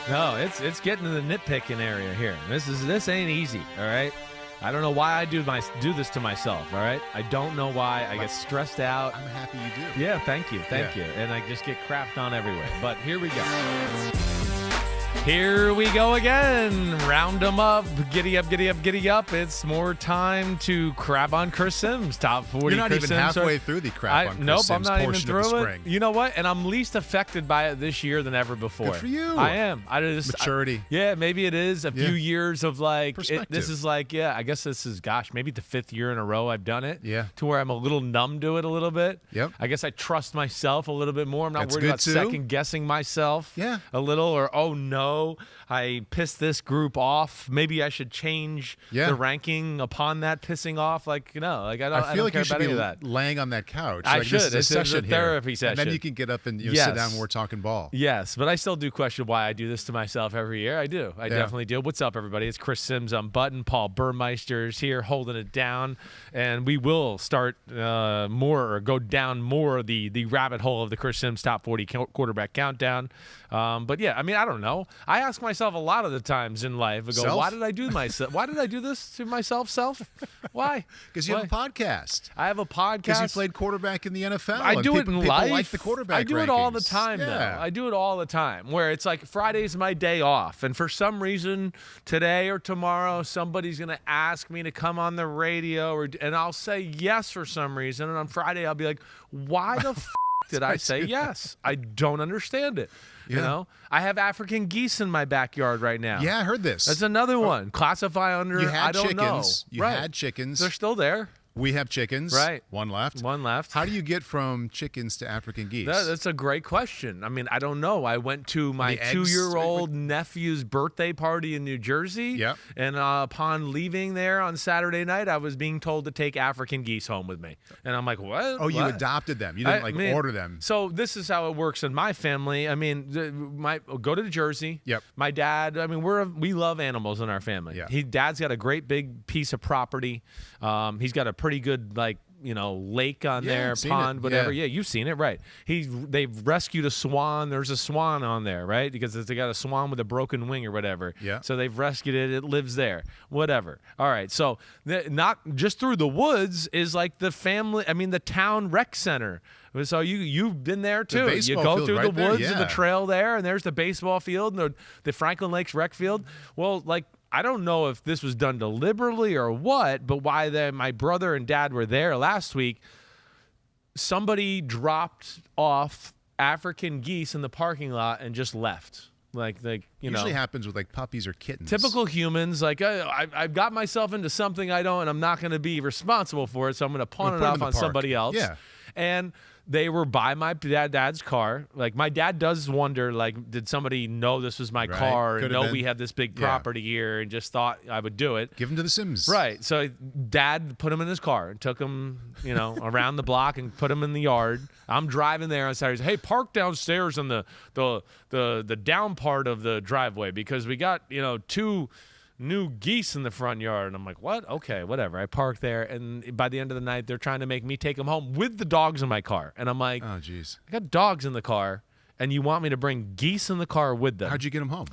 No, it's getting to the nitpicking area here. This ain't easy, all right? I don't know why I do this to myself, all right? I don't know why. I get stressed out. I'm happy you do. Yeah, thank you. And I just get crapped on everywhere. But here we go. Here we go again. Round them up. Giddy up, giddy up, giddy up. It's more time to crap on Chris Simms. Top 40 You're not Chris even Simms. halfway through the crap on Chris Nope, Simms I'm not even portion through of the it. spring. You know what? And I'm least affected by it this year than ever before. Good for you. I am. Maturity. Yeah, maybe it is. A few years of Perspective. This is I guess this is, maybe the 5th year in a row I've done it. Yeah. To where I'm a little numb to it a little bit. Yep. I guess I trust myself a little bit more. I'm not That's worried good about too. second guessing myself. Yeah. A little, or, oh no, I pissed this group off. Maybe I should change the ranking upon that pissing off. I feel don't like care you about should any be of that. laying on that couch. I Like, should. This is a session therapy here. session. And then you can get up and Yes. sit down when we're talking ball. Yes, but I still do question why I do this to myself every year. I do. I definitely do. What's up, everybody? It's Chris Simms Unbuttoned. Paul Burmeister's here holding it down. And we will start go down more the rabbit hole of the Chris Simms Top 40 quarterback countdown. But yeah, I mean, I don't know. I ask myself a lot of the times in life, I go, why did I do myself? Why did I do this to myself? Why? Because you have a podcast. I have a podcast. Because you played quarterback in the NFL. I do it in life. People like the quarterback I do it all the rankings. time, though. I do it all the time. Where it's like Friday's my day off, and for some reason today or tomorrow somebody's gonna ask me to come on the radio, and I'll say yes for some reason, and on Friday I'll be like, why the f did I say yes? I don't understand it. You know, I have African geese in my backyard right now. Yeah, I heard this. That's another one. Classify under. You had I don't chickens. know. You had chickens. They're still there. We have chickens. Right. One left. One left. How do you get from chickens to African geese? That's a great question. I mean, I don't know. I went to my 2-year-old nephew's birthday party in New Jersey. Yep. And upon leaving there on Saturday night, I was being told to take African geese home with me. And I'm like, what? Oh, you adopted them. You didn't order them. So this is how it works in my family. I mean, go to Jersey. Yep. My dad, I mean, we love animals in our family. Yeah. Dad's got a great big piece of property. He's got a pretty good, lake on there, pond, whatever. Yeah, you've seen it, right? They've rescued a swan. There's a swan on there, right? Because they got a swan with a broken wing or whatever. Yeah. So they've rescued it. It lives there. Whatever. All right. So not just through the woods is like the town rec center. So you've been there too. You go through the woods and the trail there, and there's the baseball field and the Franklin Lakes rec field. Well, I don't know if this was done deliberately or what, but my brother and dad were there last week. Somebody dropped off African geese in the parking lot and just left. Usually happens with puppies or kittens. Typical humans. I've got myself into something and I'm not going to be responsible for it, so I'm going to pawn it off on somebody else. Yeah. And they were by my dad's car. My dad does wonder, did somebody know this was my car and know we have this big property here and just thought I would do it? Give him to the Sims. Right. So Dad put him in his car and took him, around the block and put him in the yard. I'm driving there on Saturday. Hey, park downstairs in the down part of the driveway because we got, 2 new geese in the front yard. And I'm like, what? Okay, whatever. I park there, and by the end of the night, they're trying to make me take them home with the dogs in my car. And I'm like, oh, jeez. I got dogs in the car, and you want me to bring geese in the car with them? How'd you get them home?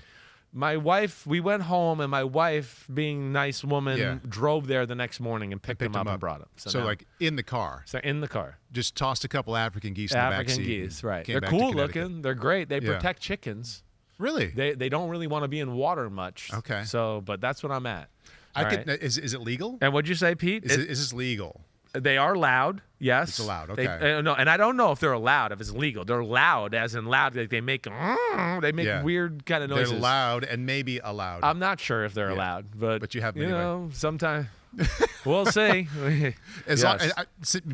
We went home, and my wife, being a nice woman, drove there the next morning and picked them up and brought them. So in the car? So in the car. Just tossed a couple African geese in the back seat. African geese, right. They're cool looking. They're great. They protect chickens. Really? They don't really want to be in water much. Okay. But that's what I'm at. Is it legal? And what'd you say, Pete? Is this legal? They are loud, yes. It's allowed, okay. No, and I don't know if they're allowed, if it's legal. They're loud, as in loud. They make weird kind of noises. They're loud and maybe allowed. I'm not sure if they're allowed, but you have them anyway. Sometimes we'll see.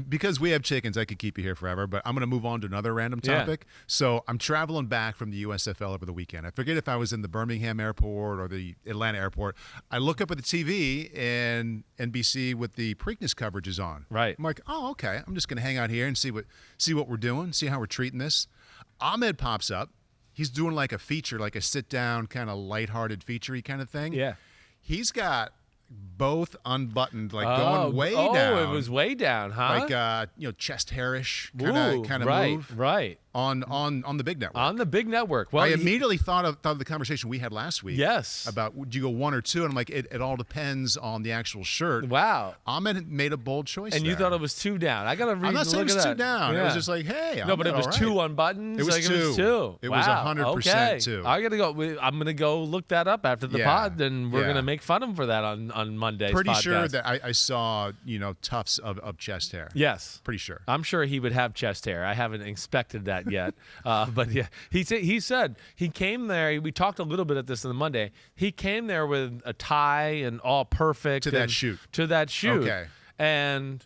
Because we have chickens, I could keep you here forever, but I'm going to move on to another random topic. So I'm traveling back from the USFL over the weekend. I forget if I was in the Birmingham airport or the Atlanta airport. I look up at the TV and NBC with the Preakness coverage is on. Right. I'm like, oh, okay. I'm just going to hang out here and see what we're doing, see how we're treating this. Ahmed pops up. He's doing a feature, a sit-down kind of lighthearted feature-y kind of thing. Yeah. He's got both unbuttoned, going way down. Oh, it was way down, huh? Chest hairish kind of move. Right. on the big network. On the big network. Well, I immediately thought of the conversation we had last week. Yes. About would you go 1 or 2, and I'm like, it all depends on the actual shirt. Wow. Ahmed made a bold choice. And you thought it was 2 down. I gotta read. I'm not saying it was 2 down. Yeah. It was just like, hey, no, but it was right. 2 unbuttoned. It was like 2. It was 2. It wow. was 100% okay. 2. I gotta go. I'm gonna go look that up after the pod, and we're gonna make fun of him for that on Monday's Pretty podcast. sure that I saw tufts of chest hair. Yes. Pretty sure. I'm sure he would have chest hair. I haven't inspected that yet. But yeah, he said he came there. We talked a little bit at this on the Monday. He came there with a tie and all perfect. To that shoot. Okay. And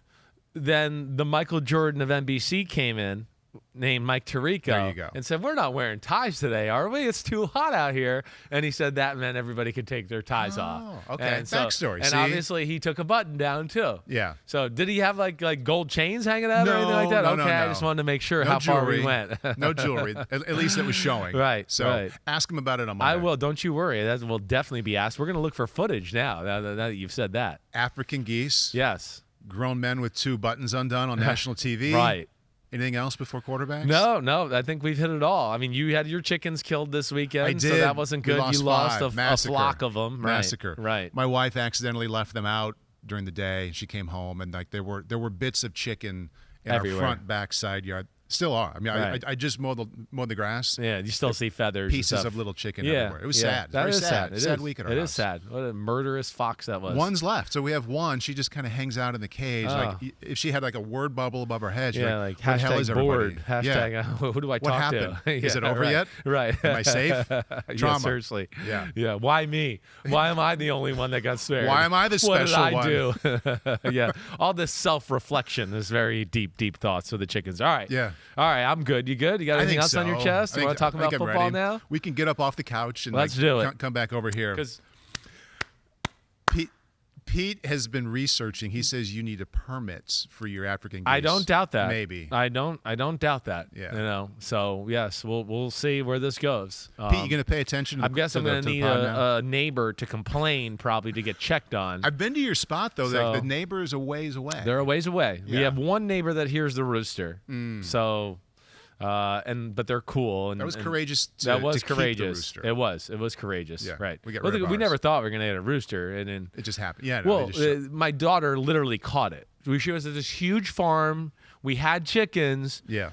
then the Michael Jordan of NBC came in, named Mike Tirico, there you go. and said, "We're not wearing ties today, are we? It's too hot out here." And he said that meant everybody could take their ties off. Okay. And Backstory. And obviously he took a button down too. Yeah. So did he have like gold chains hanging out or anything like that? No, okay, no. I just wanted to make sure No how far jewelry. we went. No jewelry. At least it was showing. Right. So right. ask him about it on Monday. I will. Don't you worry. That will definitely be asked. We're going to look for footage now that you've said that. African geese. Yes. Grown men with 2 buttons undone on national TV. Right. Anything else before quarterbacks? No. I think we've hit it all. I mean, you had your chickens killed this weekend, I did. so that wasn't good. You lost five. a flock of them. Massacre. Right. My wife accidentally left them out during the day. She came home, and like there were bits of chicken in everywhere. our front, back, side yard. Still are. I mean, Right. I just mowed the grass. Yeah, you still see feathers. Pieces and stuff. of little chicken everywhere. It was sad. That Very is sad. It sad is. week at our It house. is sad. What a murderous fox that was. One's left, so we have one. She just kind of hangs out in the cage. Oh. Like if she had like a word bubble above her head, she's like "Where the hell is hashtag everybody?" bored. Hashtag Yeah. who do I What talk happened? to? Is it over right, yet? Right. Am I safe? Yeah, Trauma. seriously. Yeah. Yeah. Why me? Why am I the only one that got spared? Why am I the special one? one? What did I do? Yeah. All this self-reflection is very deep thoughts for the chickens. All right. Yeah. All right. I'm good. You good? You got I anything think else on your so. chest? You want to talk I about think I'm football ready. now? We can get up off the couch and Let's do it. come back over here. Because Pete has been researching. He says you need a permit for your African geese. I don't doubt that. Maybe. I don't doubt that. Yeah. So yes, we'll see where this goes. Pete, you going to pay attention? I guess I'm going to need a neighbor to complain, probably, to get checked on. I've been to your spot though. So, the neighbor is a ways away. They're a ways away. Yeah. We have one neighbor that hears the rooster. So, but they're cool. And that was courageous. That was to keep courageous. the rooster. It was courageous. Yeah, Right. we get rid of we ours. never thought we were going to get a rooster, and then It just happened. Yeah. No, well, my daughter literally caught it. She was at this huge farm. We had chickens. yeah.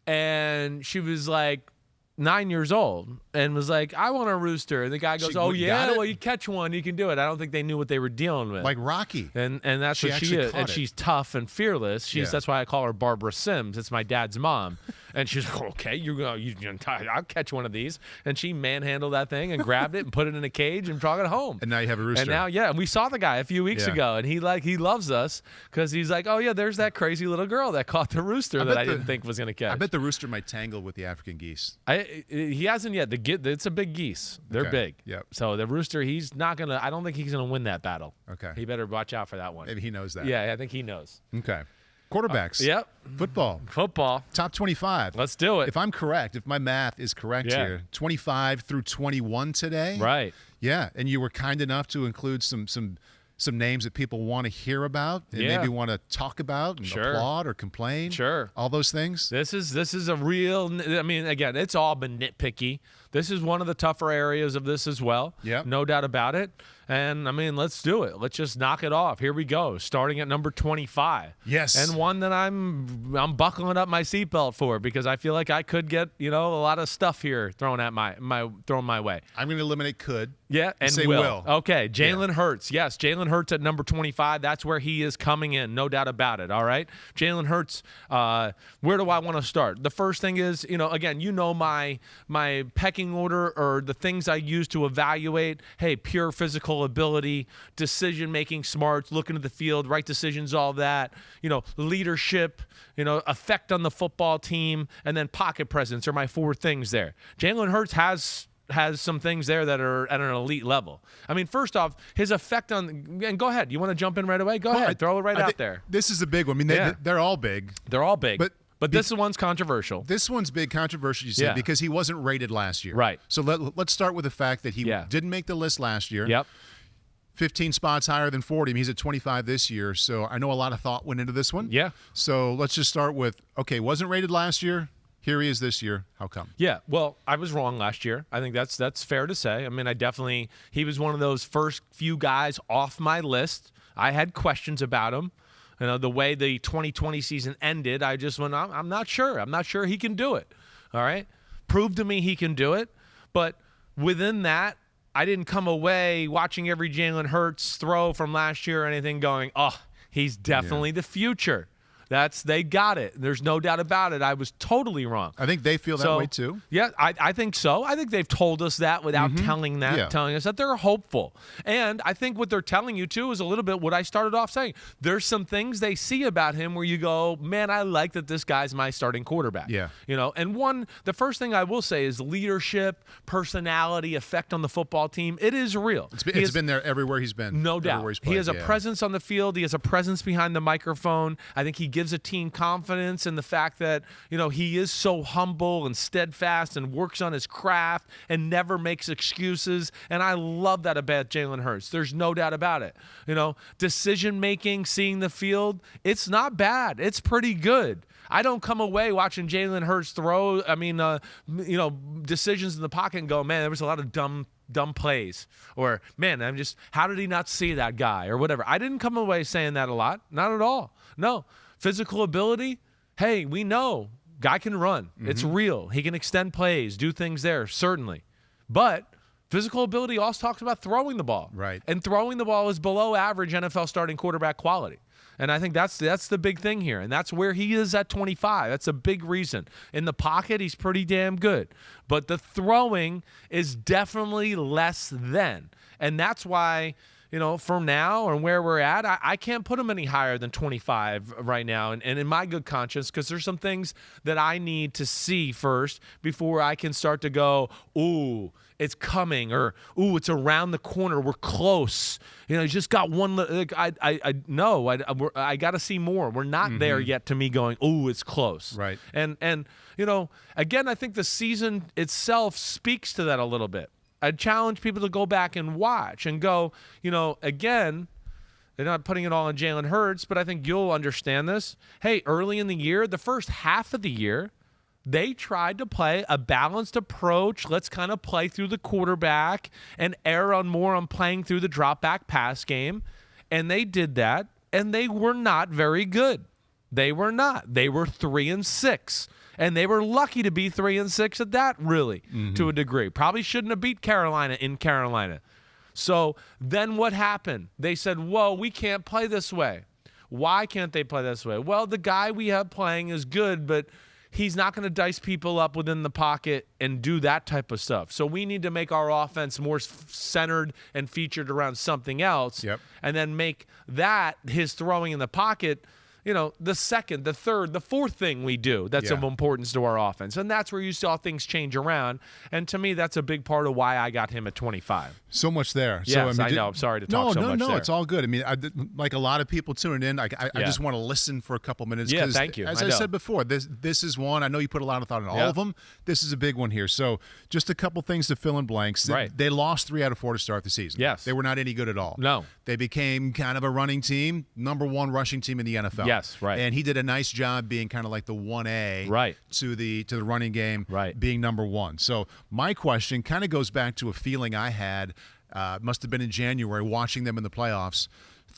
And she was like 9 years old and was like, "I want a rooster." And the guy goes, She "Oh got yeah, it? well, you catch one, you can do it." I don't think they knew what they were dealing with. Like Rocky. And that's She what she actually is. caught And it. she's tough and fearless. Yeah. That's why I call her Barbara Simms. It's my dad's mom. And she's like, "Okay, I'll catch one of these." And she manhandled that thing and grabbed it and put it in a cage and brought it home. And now you have a rooster. And now, yeah, and we saw the guy a few weeks Yeah. ago, and he loves us because he's like, "Oh yeah, there's that crazy little girl that caught the rooster that I didn't think was gonna catch." I bet the rooster might tangle with the African geese. He hasn't yet. It's a big geese. They're Okay. big. Yep. So the rooster, he's not gonna. I don't think he's gonna win that battle. Okay. He better watch out for that one. Maybe he knows that. Yeah, I think he knows. Okay. Quarterbacks. Yep. Football. Top 25. Let's do it. If I'm correct, if my math is correct Yeah. here, 25 through 21 today. Right. Yeah, and you were kind enough to include some names that people want to hear about and Yeah. maybe want to talk about and Sure. applaud or complain. Sure. All those things. This is a real. I mean, again, it's all been nitpicky. This is one of the tougher areas of this as well. Yep. No doubt about it. And I mean, let's do it. Let's just knock it off. Here we go. Starting at number 25. Yes. And one that I'm buckling up my seatbelt for because I feel like I could get, a lot of stuff here thrown at thrown my way. I'm going to eliminate could. Yeah, and Say will. Okay, Jalen Hurts. Yes, Jalen Hurts at number 25. That's where he is coming in, no doubt about it, all right? Jalen Hurts, where do I want to start? The first thing is, again, my pecking order or the things I use to evaluate, hey, pure physical ability, decision-making smarts, looking at the field, right decisions, all that, leadership, effect on the football team, and then pocket presence are my 4 things there. Jalen Hurts has some things there that are at an elite level. I mean, first off, his effect on – and go ahead. You want to jump in right away? Go ahead. Throw it right out there. This is a big one. I mean, they're all big. They're all big. But this one's controversial. This one's big controversial, you said, because he wasn't rated last year. Right. So let's start with the fact that he didn't make the list last year. Yep. 15 spots higher than 40. I mean, he's at 25 this year, so I know a lot of thought went into this one. Yeah. So let's just start with, okay, wasn't rated last year. Here he is this year. How come? Yeah, well, I was wrong last year. I think that's fair to say. I mean, he was one of those first few guys off my list. I had questions about him. You know, the way the 2020 season ended, I just went, I'm not sure. I'm not sure he can do it. All right? Prove to me he can do it. But within that, I didn't come away watching every Jalen Hurts throw from last year or anything going, oh, he's definitely the future. They got it. There's no doubt about it. I was totally wrong. I think they feel that way too. Yeah, I think so. I think they've told us that without telling us that they're hopeful. And I think what they're telling you too is a little bit what I started off saying. There's some things they see about him where you go, man, I like that this guy's my starting quarterback. Yeah. You know, and the first thing I will say is leadership, personality, effect on the football team. It is real. It's been there everywhere he's been. No doubt. He has a presence on the field. He has a presence behind the microphone. I think he gives a team confidence in the fact that, you know, he is so humble and steadfast and works on his craft and never makes excuses. And I love that about Jalen Hurts. There's no doubt about it. You know, decision making, seeing the field, it's not bad. It's pretty good. I don't come away watching Jalen Hurts throw, decisions in the pocket and go, man, there was a lot of dumb plays, or man, how did he not see that guy, or whatever. I didn't come away saying that a lot. Not at all. No. Physical ability, hey, we know guy can run. It's real. He can extend plays, do things there, certainly. But physical ability also talks about throwing the ball. Right. And throwing the ball is below average NFL starting quarterback quality. And I think that's the big thing here. And that's where he is at 25. That's a big reason. In the pocket, he's pretty damn good. But the throwing is definitely less than. And that's why, you know, from now and where we're at, I can't put him any higher than 25 right now. And in my good conscience, because there's some things that I need to see first before I can start to go, ooh, it's coming, or ooh, it's around the corner. We're close. You know, he's just got one. I got to see more. We're not there yet to me going, ooh, it's close. Right. And you know, again, I think the season itself speaks to that a little bit. I challenge people to go back and watch and go, you know, again, they're not putting it all on Jalen Hurts, but I think you'll understand this. Hey, early in the year, the first half of the year, they tried to play a balanced approach. Let's kind of play through the quarterback and err more on playing through the drop back pass game. And they did that, and they were not very good. They were not. They were 3-6. And they were lucky to be 3-6 at that, really, to a degree. Probably shouldn't have beat Carolina in Carolina. So then what happened? They said, whoa, we can't play this way. Why can't they play this way? Well, the guy we have playing is good, but he's not going to dice people up within the pocket and do that type of stuff. So we need to make our offense more centered and featured around something else, and then make that, his throwing in the pocket, you know, the second, the third, the fourth thing we do that's of importance to our offense. And that's where you saw things change around. And to me, that's a big part of why I got him at 25. So much there. Yes, I know. I'm sorry to talk so much there. No, it's all good. I mean, like a lot of people tuning in, I just want to listen for a couple minutes. Yeah, thank you. As I said before, this is one. I know you put a lot of thought in all of them. This is a big one here. So just a couple things to fill in blanks. Right. They lost 3 out of 4 to start the season. Yes. They were not any good at all. No. They became kind of a running team, #1 rushing team in the NFL. Yes, right. And he did a nice job being kind of like the 1A to the running game, being #1. So my question kind of goes back to a feeling I had, must have been in January, watching them in the playoffs.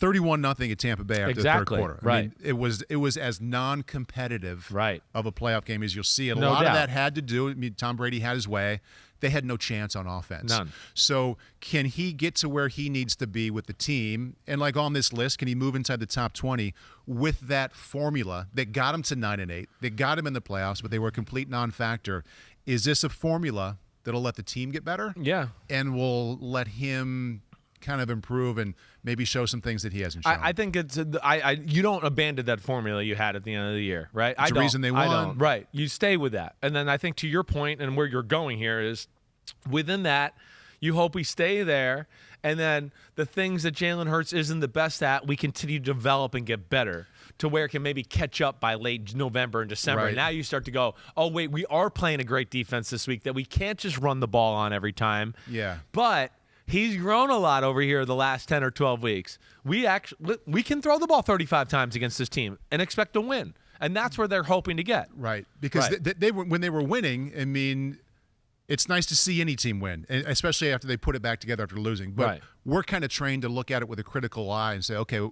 31-0 at Tampa Bay after the third quarter. I mean, it was as non-competitive of a playoff game as you'll see. And a lot of that had to do, I mean, Tom Brady had his way. They had no chance on offense. None. So can he get to where he needs to be with the team? And like on this list, can he move inside the top 20 with that formula that got him to 9-8, that got him in the playoffs, but they were a complete non-factor? Is this a formula that'll let the team get better? Yeah. And will let him kind of improve and maybe show some things that he hasn't shown? I think it's you don't abandon that formula you had at the end of the year, right? It's the reason they won. I don't. Right. You stay with that. And then I think to your point and where you're going here is within that, you hope we stay there. And then the things that Jalen Hurts isn't the best at, we continue to develop and get better to where it can maybe catch up by late November and December. Right. And now you start to go, oh, wait, we are playing a great defense this week that we can't just run the ball on every time. Yeah. But he's grown a lot over here the last 10 or 12 weeks. We can throw the ball 35 times against this team and expect to win. And that's where they're hoping to get. Right. Because they were, when they were winning, I mean, it's nice to see any team win, especially after they put it back together after losing. But we're kind of trained to look at it with a critical eye and say, okay,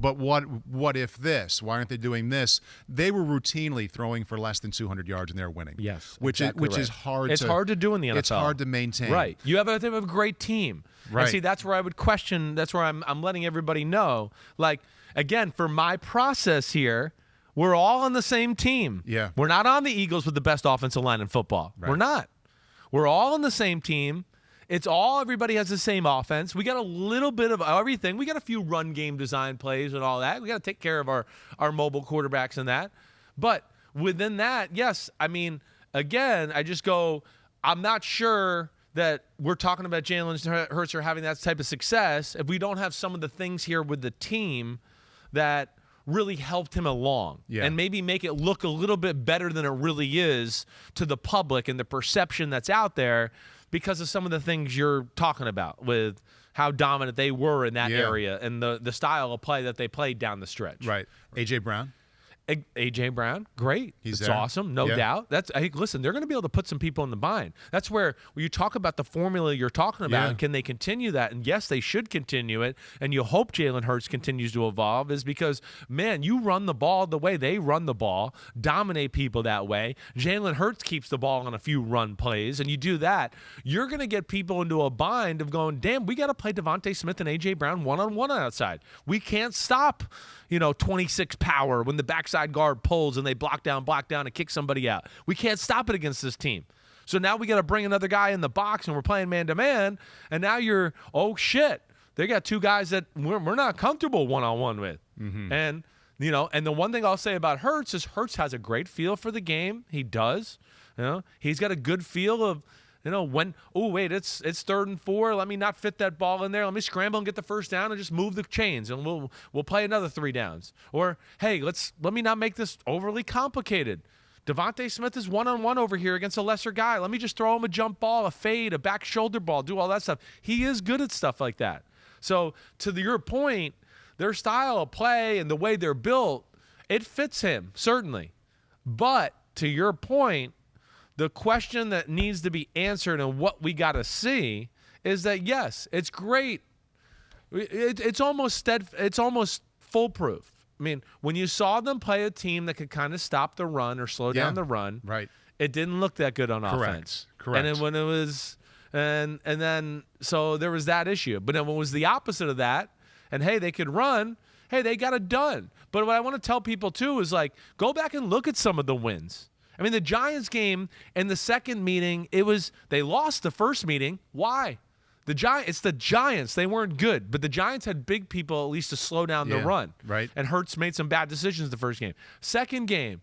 but what if this? Why aren't they doing this? They were routinely throwing for less than 200 yards and they're winning. Yes, which is hard. It's hard to do in the NFL. It's hard to maintain. Right. You have a great team. Right. And see, that's where I would question. That's where I'm letting everybody know. Like, again, for my process here, we're all on the same team. Yeah. We're not on the Eagles with the best offensive line in football. Right. We're not. We're all on the same team. It's all, everybody has the same offense. We got a little bit of everything. We got a few run game design plays and all that. We got to take care of our mobile quarterbacks and that. But within that, yes, I mean, again, I just go, I'm not sure that we're talking about Jalen Hurts or having that type of success if we don't have some of the things here with the team that really helped him along and maybe make it look a little bit better than it really is to the public and the perception that's out there because of some of the things you're talking about with how dominant they were in that area and the style of play that they played down the stretch. Right. A.J. Brown? A.J. Brown, great. He's It's there. awesome, no doubt. Listen, they're going to be able to put some people in the bind. That's where you talk about the formula you're talking about, and can they continue that? And yes, they should continue it. And you hope Jalen Hurts continues to evolve, is because, man, you run the ball the way they run the ball, dominate people that way. Jalen Hurts keeps the ball on a few run plays, and you do that, you're going to get people into a bind of going, damn, we got to play Devontae Smith and A.J. Brown one-on-one outside. We can't stop, 26 power when the backside guard pulls and they block down, and kick somebody out. We can't stop it against this team. So now we got to bring another guy in the box and we're playing man-to-man, and now you're, oh, shit, they got two guys that we're not comfortable one-on-one with. Mm-hmm. And, and the one thing I'll say about Hurts is Hurts has a great feel for the game. He does. He's got a good feel of, when, oh, wait, it's 3rd and 4. Let me not fit that ball in there. Let me scramble and get the first down and just move the chains, and we'll play another 3 downs. Or, hey, let me not make this overly complicated. Devontae Smith is one-on-one over here against a lesser guy. Let me just throw him a jump ball, a fade, a back shoulder ball, do all that stuff. He is good at stuff like that. So to your point, their style of play and the way they're built, it fits him, certainly. But to your point, the question that needs to be answered and what we got to see is that, yes, it's great. It's almost foolproof. I mean, when you saw them play a team that could kind of stop the run or slow down the run, it didn't look that good on offense. Correct. And then when it was, and then so there was that issue. But then when it was the opposite of that, and hey, they could run, hey, they got it done. But what I want to tell people too is, like, go back and look at some of the wins. I mean, the Giants game in the second meeting, they lost the first meeting. Why? It's the Giants. They weren't good, but the Giants had big people at least to slow down the run. Right. And Hurts made some bad decisions the first game. Second game,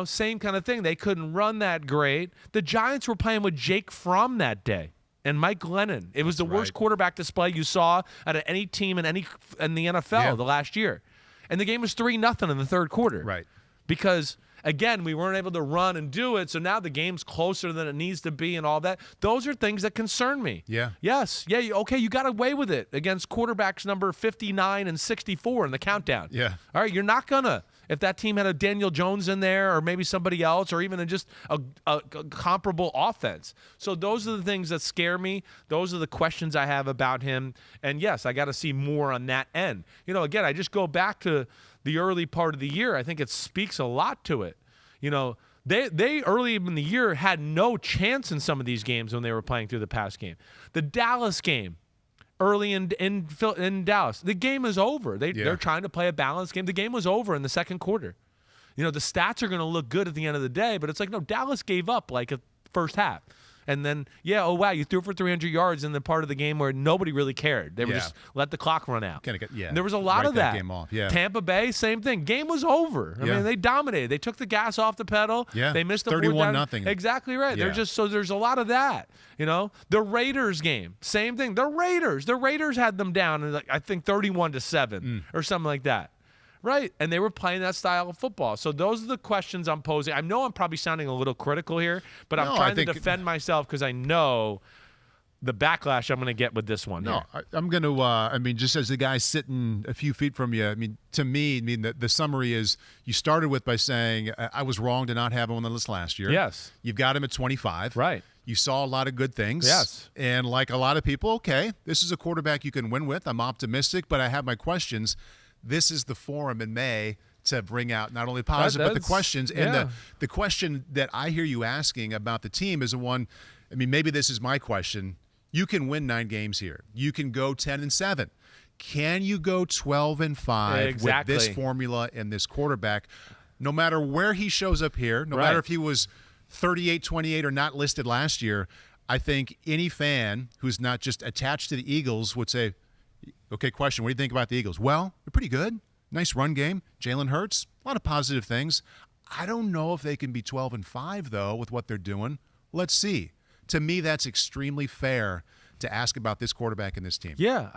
same kind of thing. They couldn't run that great. The Giants were playing with Jake Fromm that day and Mike Glennon. It was the worst quarterback display you saw out of any team in the NFL the last year. And the game was 3-0 in the third quarter. Right. Because, again, we weren't able to run and do it, so now the game's closer than it needs to be and all that. Those are things that concern me. Yeah. Yes. Yeah, okay, you got away with it against quarterbacks number 59 and 64 in the countdown. Yeah. All right, you're not going to. If that team had a Daniel Jones in there or maybe somebody else or even just a comparable offense. So those are the things that scare me. Those are the questions I have about him. And, yes, I got to see more on that end. Again, I just go back to the early part of the year. I think it speaks a lot to it. They early in the year had no chance in some of these games when they were playing through the past game. The Dallas game, early in Dallas, the game is over. They're trying to play a balanced game. The game was over in the second quarter. The stats are going to look good at the end of the day, but it's like, no, Dallas gave up like a first half. And then, oh, wow, you threw for 300 yards in the part of the game where nobody really cared. They were just let the clock run out. There was a lot of that. Game off. Yeah. Tampa Bay, same thing. Game was over. I mean, they dominated. They took the gas off the pedal. Yeah. They missed the 31-0. Exactly right. Yeah. So there's a lot of that. The Raiders game, same thing. The Raiders had them down, I think 31-7 or something like that. Right, and they were playing that style of football. So those are the questions I'm posing. I know I'm probably sounding a little critical here, but I'm trying to defend myself because I know the backlash I'm going to get with this one. No, I'm going to, I mean, just as the guy sitting a few feet from you, I mean, to me, the summary is you started with by saying, I was wrong to not have him on the list last year. Yes. You've got him at 25. Right. You saw a lot of good things. Yes. And like a lot of people, okay, this is a quarterback you can win with. I'm optimistic, but I have my questions. This is the forum in May to bring out not only positive, but the questions. And the question that I hear you asking about the team is the one, I mean, maybe this is my question. You can win 9 games here. You can go 10-7. Can you go 12-5 with this formula and this quarterback? No matter where he shows up here, no matter if he was 38-28 or not listed last year, I think any fan who's not just attached to the Eagles would say, okay, question, what do you think about the Eagles? Well, they're pretty good. Nice run game. Jalen Hurts, a lot of positive things. I don't know if they can be 12-5, though, with what they're doing. Let's see. To me, that's extremely fair to ask about this quarterback and this team. Yeah,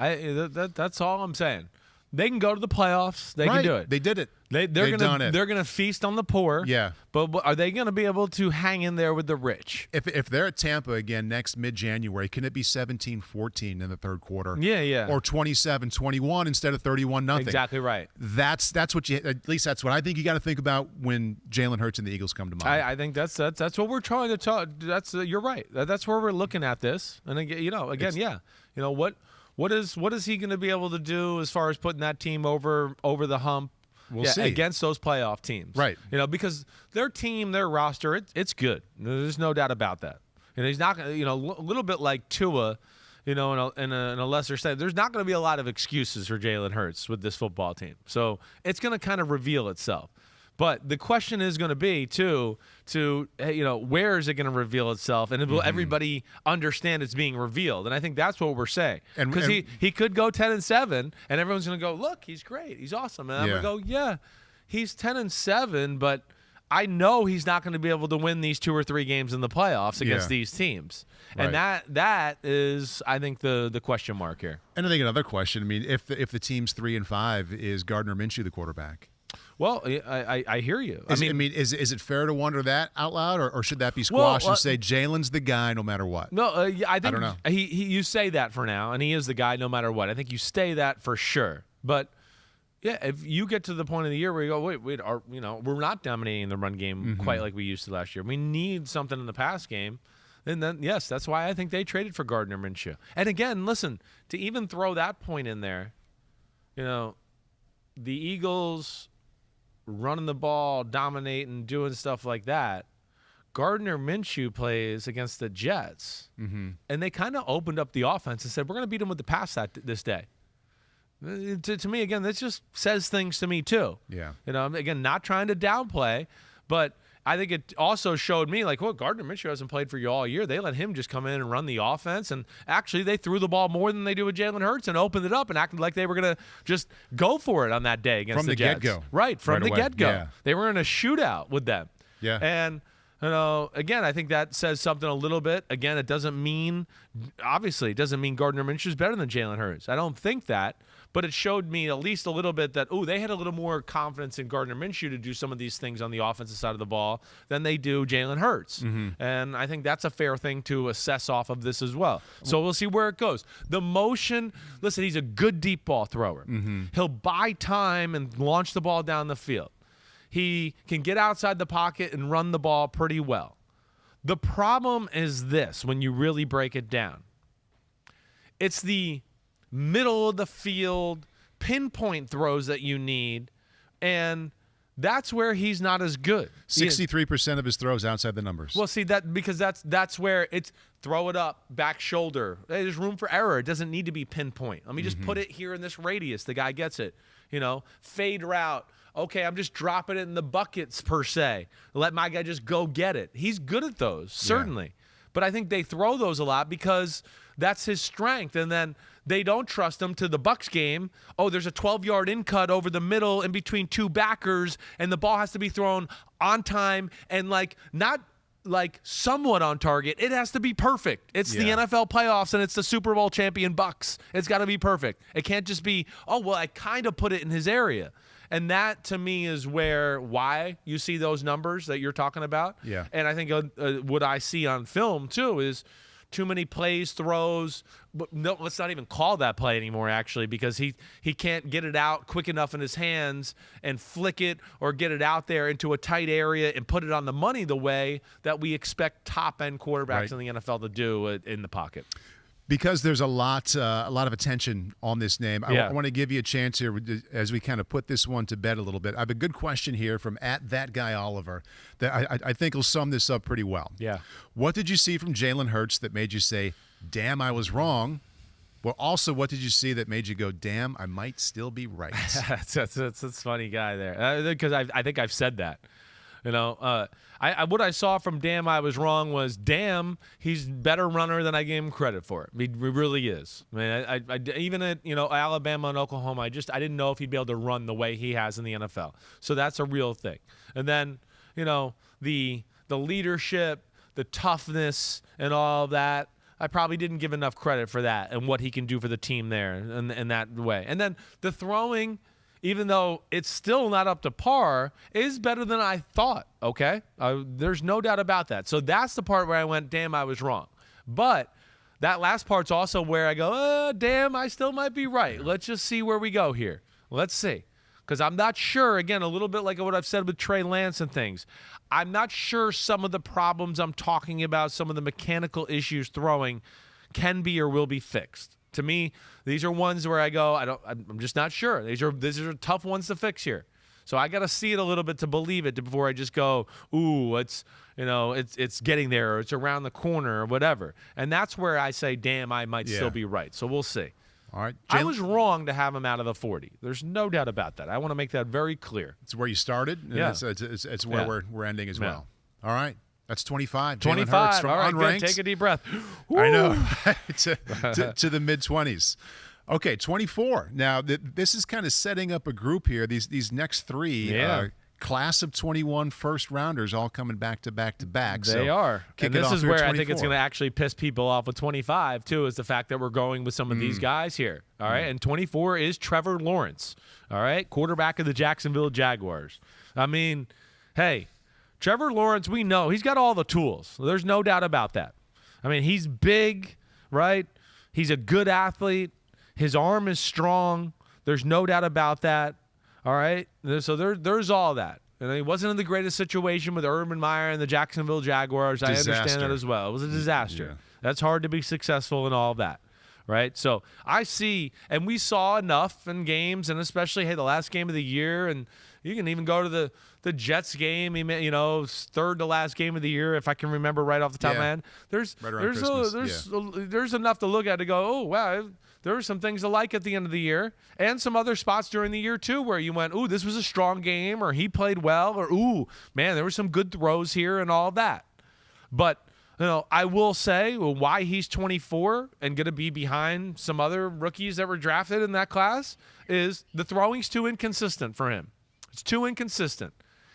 that's all I'm saying. They can go to the playoffs. They can do it. They did it. They're gonna feast on the poor. Yeah. But are they gonna be able to hang in there with the rich? If they're at Tampa again next mid-January, can it be 17-14 in the third quarter? Yeah. Or 27-21 instead of 31-0? Exactly right. That's what you, at least that's what I think you got to think about when Jalen Hurts and the Eagles come to mind. I think that's what we're trying to talk. You're right. That's where we're looking at this. And again, what is he going to be able to do as far as putting that team over the hump? We'll see. Against those playoff teams, right? Because their team, their roster, it's good. There's no doubt about that. And he's not, a little bit like Tua, in a lesser extent. There's not going to be a lot of excuses for Jalen Hurts with this football team. So it's going to kind of reveal itself. But the question is going to be, too, where is it going to reveal itself? And will everybody understand it's being revealed? And I think that's what we're saying. Because he could go 10-7, and everyone's going to go, look, he's great. He's awesome. And I'm going to go, yeah, he's 10-7, but I know he's not going to be able to win these 2 or 3 games in the playoffs against these teams. Right. And that is, I think, the question mark here. And I think another question, I mean, if the team's 3-5, is Gardner Minshew the quarterback? Well, I hear you. Is it fair to wonder that out loud, or should that be squashed and say Jalen's the guy no matter what? No, I think I don't know. You say that for now, and he is the guy no matter what. I think you stay that for sure. But yeah, if you get to the point of the year where you go, wait, we're not dominating the run game quite like we used to last year. We need something in the pass game. And then yes, that's why I think they traded for Gardner Minshew. And again, listen, to even throw that point in there, the Eagles running the ball, dominating, doing stuff like that. Gardner Minshew plays against the Jets, and they kind of opened up the offense and said, we're going to beat them with the pass this day. To me, again, this just says things to me, too. Yeah. Again, not trying to downplay, but I think it also showed me, like, Gardner Minshew hasn't played for you all year. They let him just come in and run the offense, and actually they threw the ball more than they do with Jalen Hurts and opened it up and acted like they were going to just go for it on that day against the Jets. From the get-go. Right, from the get-go. Yeah. They were in a shootout with them. Yeah. And, again, I think that says something a little bit. Again, it doesn't mean Gardner Minshew is better than Jalen Hurts. I don't think that. But it showed me at least a little bit that, they had a little more confidence in Gardner Minshew to do some of these things on the offensive side of the ball than they do Jalen Hurts. And I think that's a fair thing to assess off of this as well. So we'll see where it goes. The motion, listen, he's a good deep ball thrower. He'll buy time and launch the ball down the field. He can get outside the pocket and run the ball pretty well. The problem is this, when you really break it down. It's the middle of the field pinpoint throws that you need, and that's where he's not as good. 63% of his throws outside the numbers. Well, see, because that's where it's throw it up, back shoulder. There's room for error. It doesn't need to be pinpoint. Let me just put it here in this radius. The guy gets it. Fade route. Okay, I'm just dropping it in the buckets per se. Let my guy just go get it. He's good at those, certainly. Yeah. But I think they throw those a lot because that's his strength. And then they don't trust him to the Bucs game. There's a 12-yard in-cut over the middle in between 2 backers, and the ball has to be thrown on time and, not somewhat on target. It has to be perfect. It's the NFL playoffs, and it's the Super Bowl champion Bucs. It's got to be perfect. It can't just be, I kind of put it in his area. And that, to me, is why you see those numbers that you're talking about. Yeah. And I think what I see on film, too, is too many plays, throws. But no, let's not even call that play anymore, actually, because he can't get it out quick enough in his hands and flick it or get it out there into a tight area and put it on the money the way that we expect top-end quarterbacks in the NFL to do in the pocket. Because there's a lot of attention on this name, I want to give you a chance here as we kind of put this one to bed a little bit. I have a good question here from @ThatGuyOliver that I think will sum this up pretty well. Yeah. What did you see from Jalen Hurts that made you say, damn, I was wrong? Well, also, what did you see that made you go, damn, I might still be right? that's a funny guy there. Because I think I've said that. You know, what I saw from damn I was wrong was damn he's better runner than I gave him credit for. He really is. I mean, I even at Alabama and Oklahoma, I didn't know if he'd be able to run the way he has in the NFL. So that's a real thing. And then the leadership, the toughness, and all of that. I probably didn't give enough credit for that and what he can do for the team there in that way. And then the throwing, even though it's still not up to par, is better than I thought, okay? There's no doubt about that. So that's the part where I went, damn, I was wrong. But that last part's also where I go, damn, I still might be right. Let's just see where we go here. Let's see. Because I'm not sure, again, a little bit like what I've said with Trey Lance and things. I'm not sure some of the problems I'm talking about, some of the mechanical issues throwing can be or will be fixed. To me, these are ones where I go, I'm just not sure. These are tough ones to fix here. So I got to see it a little bit to believe it before I just go, ooh, it's getting there, or it's around the corner, or whatever. And that's where I say, damn, I might still be right. So we'll see. All right. I was wrong to have him out of the 40. There's no doubt about that. I want to make that very clear. It's where you started. And yeah. It's where we're ending as well. All right. That's 25. 25. Jalen Hurts from all right, unranked. good. Take a deep breath. I know. to the mid-20s. Okay, 24. Now, this is kind of setting up a group here. These next three class of 21 first-rounders all coming back to back to back. They are. And this is where I think it's going to actually piss people off with 25, too, is the fact that we're going with some of these guys here. All right, and 24 is Trevor Lawrence, all right, quarterback of the Jacksonville Jaguars. I mean, hey, Trevor Lawrence, we know he's got all the tools. There's no doubt about that. I mean, he's big, right? He's a good athlete. His arm is strong. There's no doubt about that. All right? So there's all that. And he wasn't in the greatest situation with Urban Meyer and the Jacksonville Jaguars. Disaster. I understand that as well. It was a disaster. Yeah. That's hard to be successful in all of that. Right? So I see, and we saw enough in games, and especially, the last game of the year, and you can even go to the Jets game, third to last game of the year, if I can remember right off the top of my head. There's enough to look at to go, oh, wow, there were some things to like at the end of the year, and some other spots during the year, too, where you went, ooh, this was a strong game, or he played well, or, ooh, man, there were some good throws here and all that. But I will say why he's 24 and going to be behind some other rookies that were drafted in that class is the throwing's too inconsistent for him. It's too inconsistent.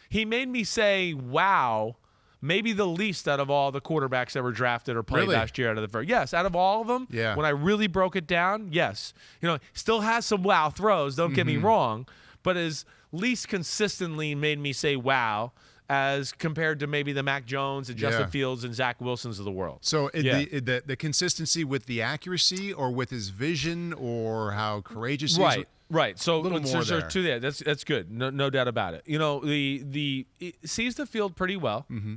He made me say, wow, maybe the least out of all the quarterbacks that were drafted or played last year out of the first. Yes, out of all of them, when I really broke it down, yes. Still has some wow throws, don't get me wrong, but is least consistently made me say wow as compared to maybe the Mac Jones and Justin Fields and Zach Wilsons of the world. So the consistency with the accuracy or with his vision or how courageous he is? Right. So a little more there. To that. That's good. No doubt about it. He sees the field pretty well. Mm-hmm.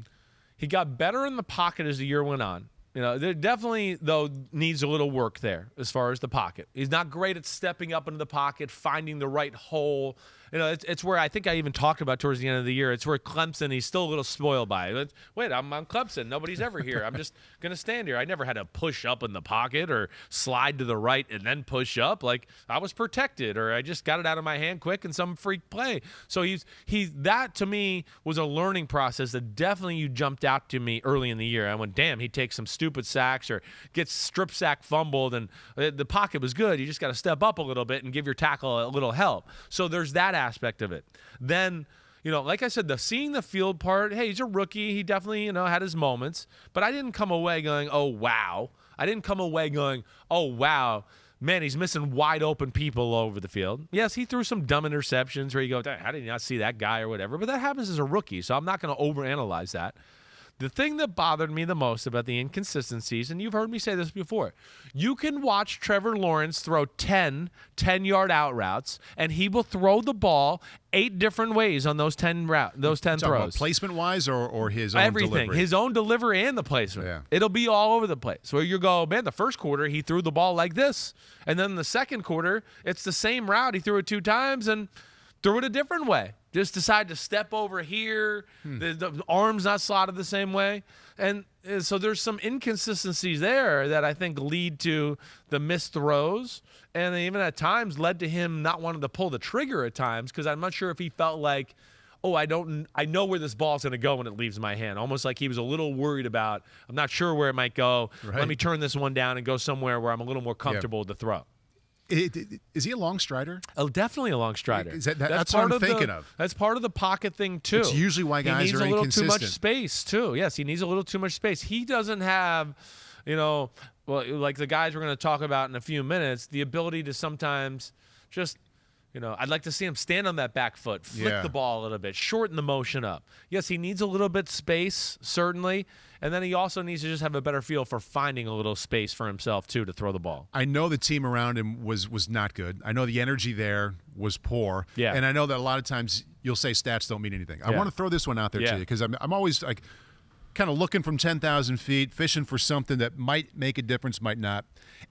He got better in the pocket as the year went on. There definitely, though, needs a little work there as far as the pocket. He's not great at stepping up into the pocket, finding the right hole. It's where I think I even talked about towards the end of the year. It's where Clemson, he's still a little spoiled by it. Wait, I'm on Clemson. Nobody's ever here. I'm just going to stand here. I never had to push up in the pocket or slide to the right and then push up. Like, I was protected, or I just got it out of my hand quick in some freak play. So that to me was a learning process that definitely you jumped out to me early in the year. I went, damn, he takes some stupid sacks or gets strip sack fumbled, and the pocket was good. You just got to step up a little bit and give your tackle a little help. So there's that aspect of it. Then, like I said, seeing the field part, hey, he's a rookie. He definitely, had his moments. But I didn't come away going, oh, wow. I didn't come away going, oh, wow. Man, he's missing wide open people all over the field. Yes, he threw some dumb interceptions where you go, how did you not see that guy or whatever? But that happens as a rookie, so I'm not going to overanalyze that. The thing that bothered me the most about the inconsistencies, and you've heard me say this before, you can watch Trevor Lawrence throw 10-yard out routes, and he will throw the ball 8 different ways on those 10 throws. Placement-wise or his own Everything. delivery? His own delivery and the placement. Yeah. It'll be all over the place. Where you go, man, the first quarter he threw the ball like this. And then the second quarter, it's the same route. He threw it 2 times and threw it a different way. Just decide to step over here. The arm's not slotted the same way. And so there's some inconsistencies there that I think lead to the missed throws. And even at times led to him not wanting to pull the trigger at times because I'm not sure if he felt like, oh, I know where this ball's going to go when it leaves my hand. Almost like he was a little worried about, I'm not sure where it might go. Right. Let me turn this one down and go somewhere where I'm a little more comfortable to throw. Is he a long strider? Oh, definitely a long strider. That's what I'm thinking of. That's part of the pocket thing, too. It's usually why guys are inconsistent. He needs a little too much space, too. Yes, he needs a little too much space. He doesn't have, well, like the guys we're going to talk about in a few minutes, the ability to sometimes just, I'd like to see him stand on that back foot, flick the ball a little bit, shorten the motion up. Yes, he needs a little bit space, certainly. And then he also needs to just have a better feel for finding a little space for himself, too, to throw the ball. I know the team around him was not good. I know the energy there was poor. Yeah. And I know that a lot of times you'll say stats don't mean anything. I want to throw this one out there to you because I'm always like kind of looking from 10,000 feet, fishing for something that might make a difference, might not.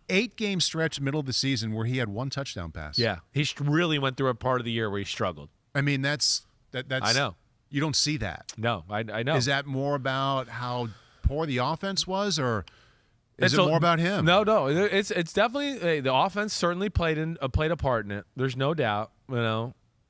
8-game stretch middle of the season where he had 1 touchdown pass. Yeah, he really went through a part of the year where he struggled. I mean, that's I know. You don't see that. No, I know. Is that more about how poor the offense was, or is it more about him? No. It's definitely the offense certainly played a part in it. There's no doubt,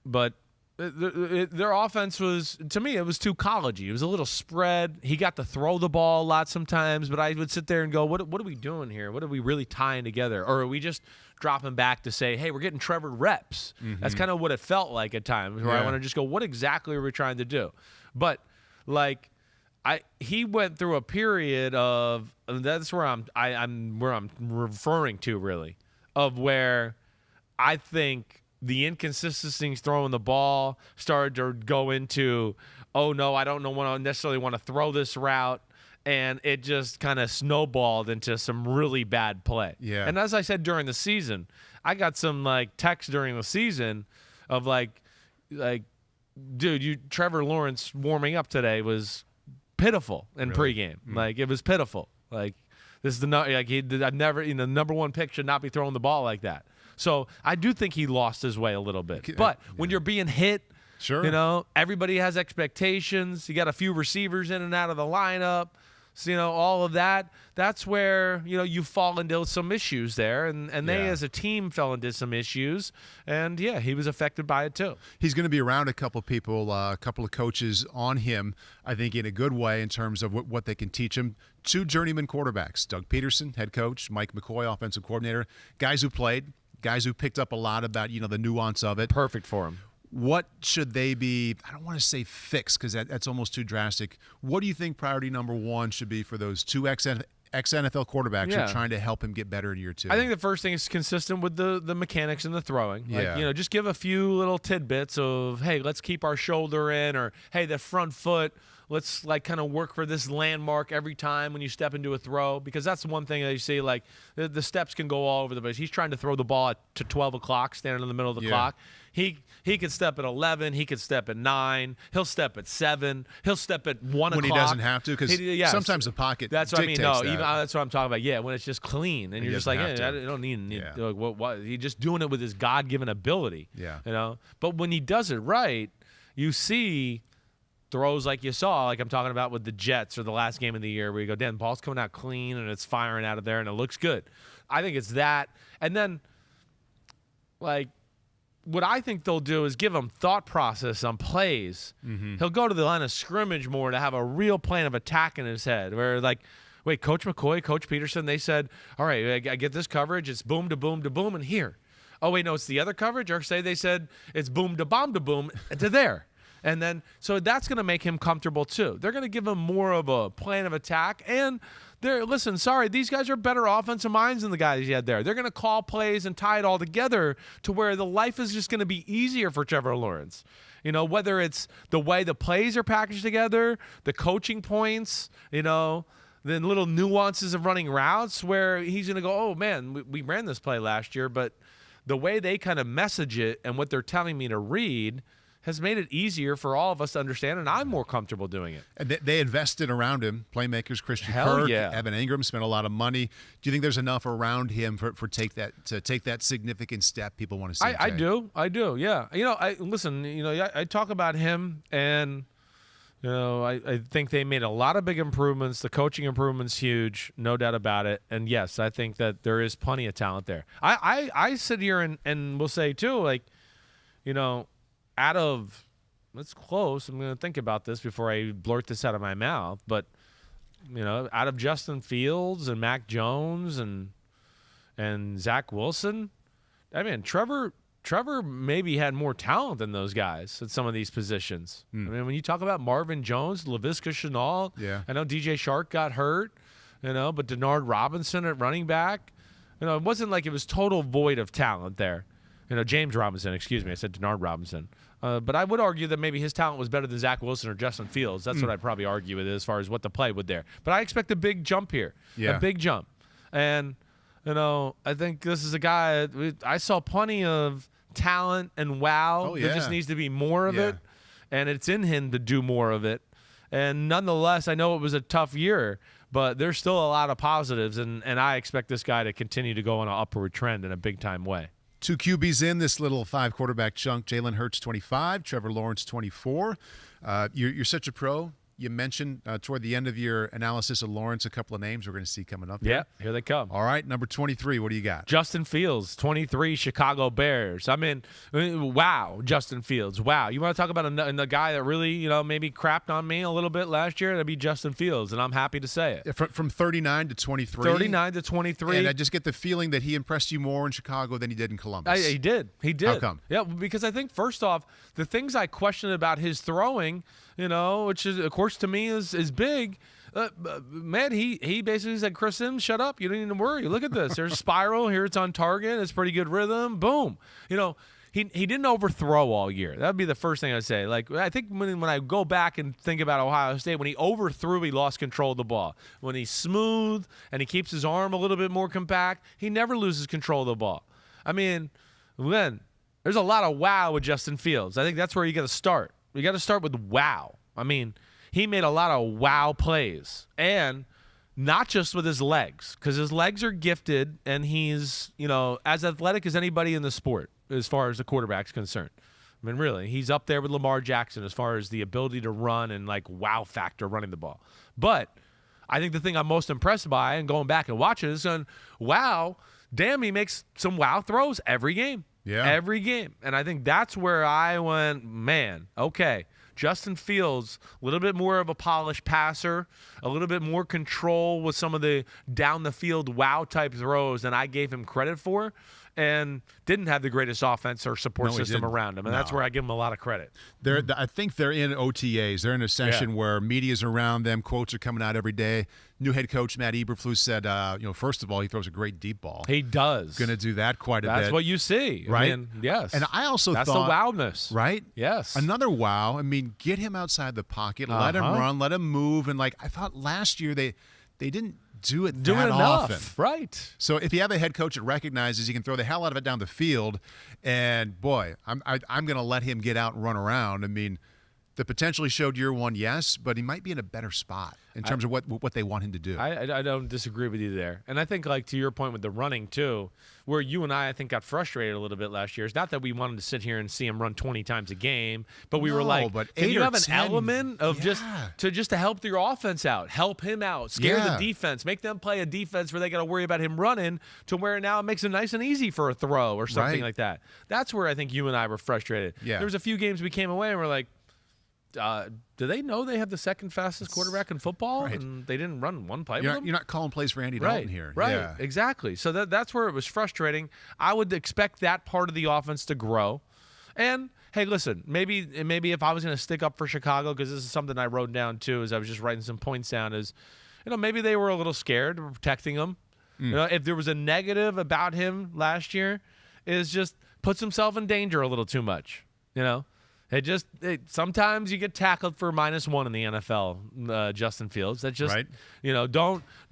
but their offense was, to me, it was too collegey. It was a little spread. He got to throw the ball a lot sometimes, but I would sit there and go, what are we doing here? What are we really tying together? Or are we just dropping back to say, hey, we're getting Trevor reps? Mm-hmm. That's kind of what it felt like at times, where I want to just go, what exactly are we trying to do? But he went through a period of, that's where I'm referring to, really, of where I think the inconsistencies throwing the ball started to go into, oh no, I don't necessarily want to throw this route, and it just kind of snowballed into some really bad play. Yeah. And as I said during the season, I got some texts during the season of dude, Trevor Lawrence warming up today was pitiful in pregame. It was pitiful. This is I've never, number 1 pick should not be throwing the ball like that. So I do think he lost his way a little bit. But when you're being hit, sure, everybody has expectations. You got a few receivers in and out of the lineup. So, all of that, that's where, you fall into some issues there. And they as a team fell into some issues. And, he was affected by it too. He's going to be around a couple of people, a couple of coaches on him, I think, in a good way in terms of what they can teach him. 2 journeyman quarterbacks, Doug Peterson, head coach, Mike McCoy, offensive coordinator, guys who played, guys who picked up a lot about, the nuance of it. Perfect for him. What should they be? I don't want to say fixed because that's almost too drastic. What do you think priority number 1 should be for those 2 ex-NFL quarterbacks who are trying to help him get better in year 2? I think the first thing is consistent with the mechanics and the throwing. Just give a few little tidbits of, hey, let's keep our shoulder in, or hey, the front foot, let's kind of work for this landmark every time when you step into a throw, because that's one thing that you see, the steps can go all over the place. He's trying to throw the ball to 12 o'clock, standing in the middle of the clock. He could step at 11. He could step at 9. He'll step at 7. He'll step at 1 o'clock. When he doesn't have to, because sometimes the pocket that's what I mean. No, that. That's what I'm talking about. Yeah, when it's just clean, and you're just like, I don't need what he's just doing it with his God-given ability. Yeah. But when he does it right, you see throws like you saw, like I'm talking about with the Jets or the last game of the year, where you go, damn, ball's coming out clean and it's firing out of there and it looks good. I think it's that. And then, what I think they'll do is give him thought process on plays. Mm-hmm. He'll go to the line of scrimmage more to have a real plan of attack in his head, where wait, Coach McCoy, Coach Peterson, they said, all right, I get this coverage, it's boom to boom to boom, and here. Oh, wait, no, it's the other coverage? Or say they said it's boom to bomb to boom to there. And then, so that's going to make him comfortable too. They're going to give him more of a plan of attack. And listen, sorry, these guys are better offensive minds than the guys you had there. They're going to call plays and tie it all together to where the life is just going to be easier for Trevor Lawrence. You know, whether it's the way the plays are packaged together, the coaching points, you know, then little nuances of running routes where he's going to go, oh, man, we ran this play last year, but the way they kind of message it and what they're telling me to read has made it easier for all of us to understand, and I'm more comfortable doing it. And they invested around him, playmakers, Christian Hell Kirk, yeah. Evan Ingram spent a lot of money. Do you think there's enough around him to take that significant step people want to see? I do, yeah. You know, I talk about him, and you know, I think they made a lot of big improvements. The coaching improvements huge, no doubt about it. And yes, I think that there is plenty of talent there. I sit here and will say too, like, you know, it's close. I'm going to think about this before I blurt this out of my mouth. But, you know, out of Justin Fields and Mac Jones and Zach Wilson, I mean, Trevor maybe had more talent than those guys at some of these positions. I mean, when you talk about Marvin Jones, Laviska Shenault, I know DJ Shark got hurt, you know, but Denard Robinson at running back, you know, it wasn't like it was total void of talent there. You know, James Robinson, excuse me, I said Denard Robinson. But I would argue that maybe his talent was better than Zach Wilson or Justin Fields. That's what I'd probably argue with it as far as what the play would there. But I expect a big jump here, a big jump. And, you know, I think this is a guy, I saw plenty of talent and wow. There just needs to be more of it. And it's in him to do more of it. And nonetheless, I know it was a tough year, but there's still a lot of positives. And I expect this guy to continue to go on an upward trend in a big-time way. 2 QBs in this little 5-quarterback chunk. Jalen Hurts, 25. Trevor Lawrence, 24. You're such a pro. You mentioned toward the end of your analysis of Lawrence a couple of names we're going to see coming up. Yeah, here they come. All right, number 23, what do you got? Justin Fields, 23, Chicago Bears. I mean, wow, Justin Fields. Wow. You want to talk about a guy that really, you know, maybe crapped on me a little bit last year? That'd be Justin Fields, and I'm happy to say it. From 39 to 23. 39 to 23. And I just get the feeling that he impressed you more in Chicago than he did in Columbus. He did. How come? Yeah, because I think, first off, the things I questioned about his throwing, you know, which is, of course, to me is big. Man, he basically said, Chris Simms, shut up. You don't need to worry. Look at this. There's a spiral. Here it's on target. It's pretty good rhythm. Boom. You know, he didn't overthrow all year. That would be the first thing I'd say. Like, I think when I go back and think about Ohio State, when he overthrew, he lost control of the ball. When he's smooth and he keeps his arm a little bit more compact, he never loses control of the ball. I mean, there's a lot of wow with Justin Fields. I think that's where you got to start. You got to start with wow. I mean, he made a lot of wow plays, and not just with his legs, because his legs are gifted, and he's, you know, as athletic as anybody in the sport as far as the quarterback's concerned. I mean, really, he's up there with Lamar Jackson as far as the ability to run and, like, wow factor running the ball. But I think the thing I'm most impressed by, and going back and watching, is wow, damn, he makes some wow throws every game. Yeah. Every game. And I think that's where I went, man, okay, Justin Fields, a little bit more of a polished passer, a little bit more control with some of the down-the-field wow-type throws than I gave him credit for, and didn't have the greatest offense or support system around him. And that's where I give him a lot of credit. I think they're in OTAs. They're in a session where media's around them. Quotes are coming out every day. New head coach Matt Eberflus said, first of all, he throws a great deep ball. He does. Going to do that quite a bit. That's what you see. Right? I mean, yes. And I also that's thought. That's the wowness. Right? Yes. Another wow. I mean, get him outside the pocket. Let him run. Let him move. And, like, I thought last year they didn't do it that often. Right. So if you have a head coach that recognizes he can throw the hell out of it down the field, and, boy, I'm going to let him get out and run around. I mean, the potential he showed year one, yes, but he might be in a better spot in terms of what they want him to do. I don't disagree with you there. And I think, like, to your point with the running, too, where you and I think, got frustrated a little bit last year. It's not that we wanted to sit here and see him run 20 times a game, but we were like, can you have an element of just to help your offense out, help him out, scare the defense, make them play a defense where they got to worry about him running to where now it makes it nice and easy for a throw or something like that. That's where I think you and I were frustrated. Yeah. There was a few games we came away and we're like, do they know they have the second fastest quarterback in football, and they didn't run one play with him? You're not calling plays for Andy Dalton here. Right, exactly. So that's where it was frustrating. I would expect that part of the offense to grow. And, hey, listen, maybe if I was going to stick up for Chicago, because this is something I wrote down too as I was just writing some points down, is, maybe they were a little scared of protecting him. If there was a negative about him last year, is just puts himself in danger a little too much. Sometimes you get tackled for -1 in the NFL, Justin Fields. That's just, right.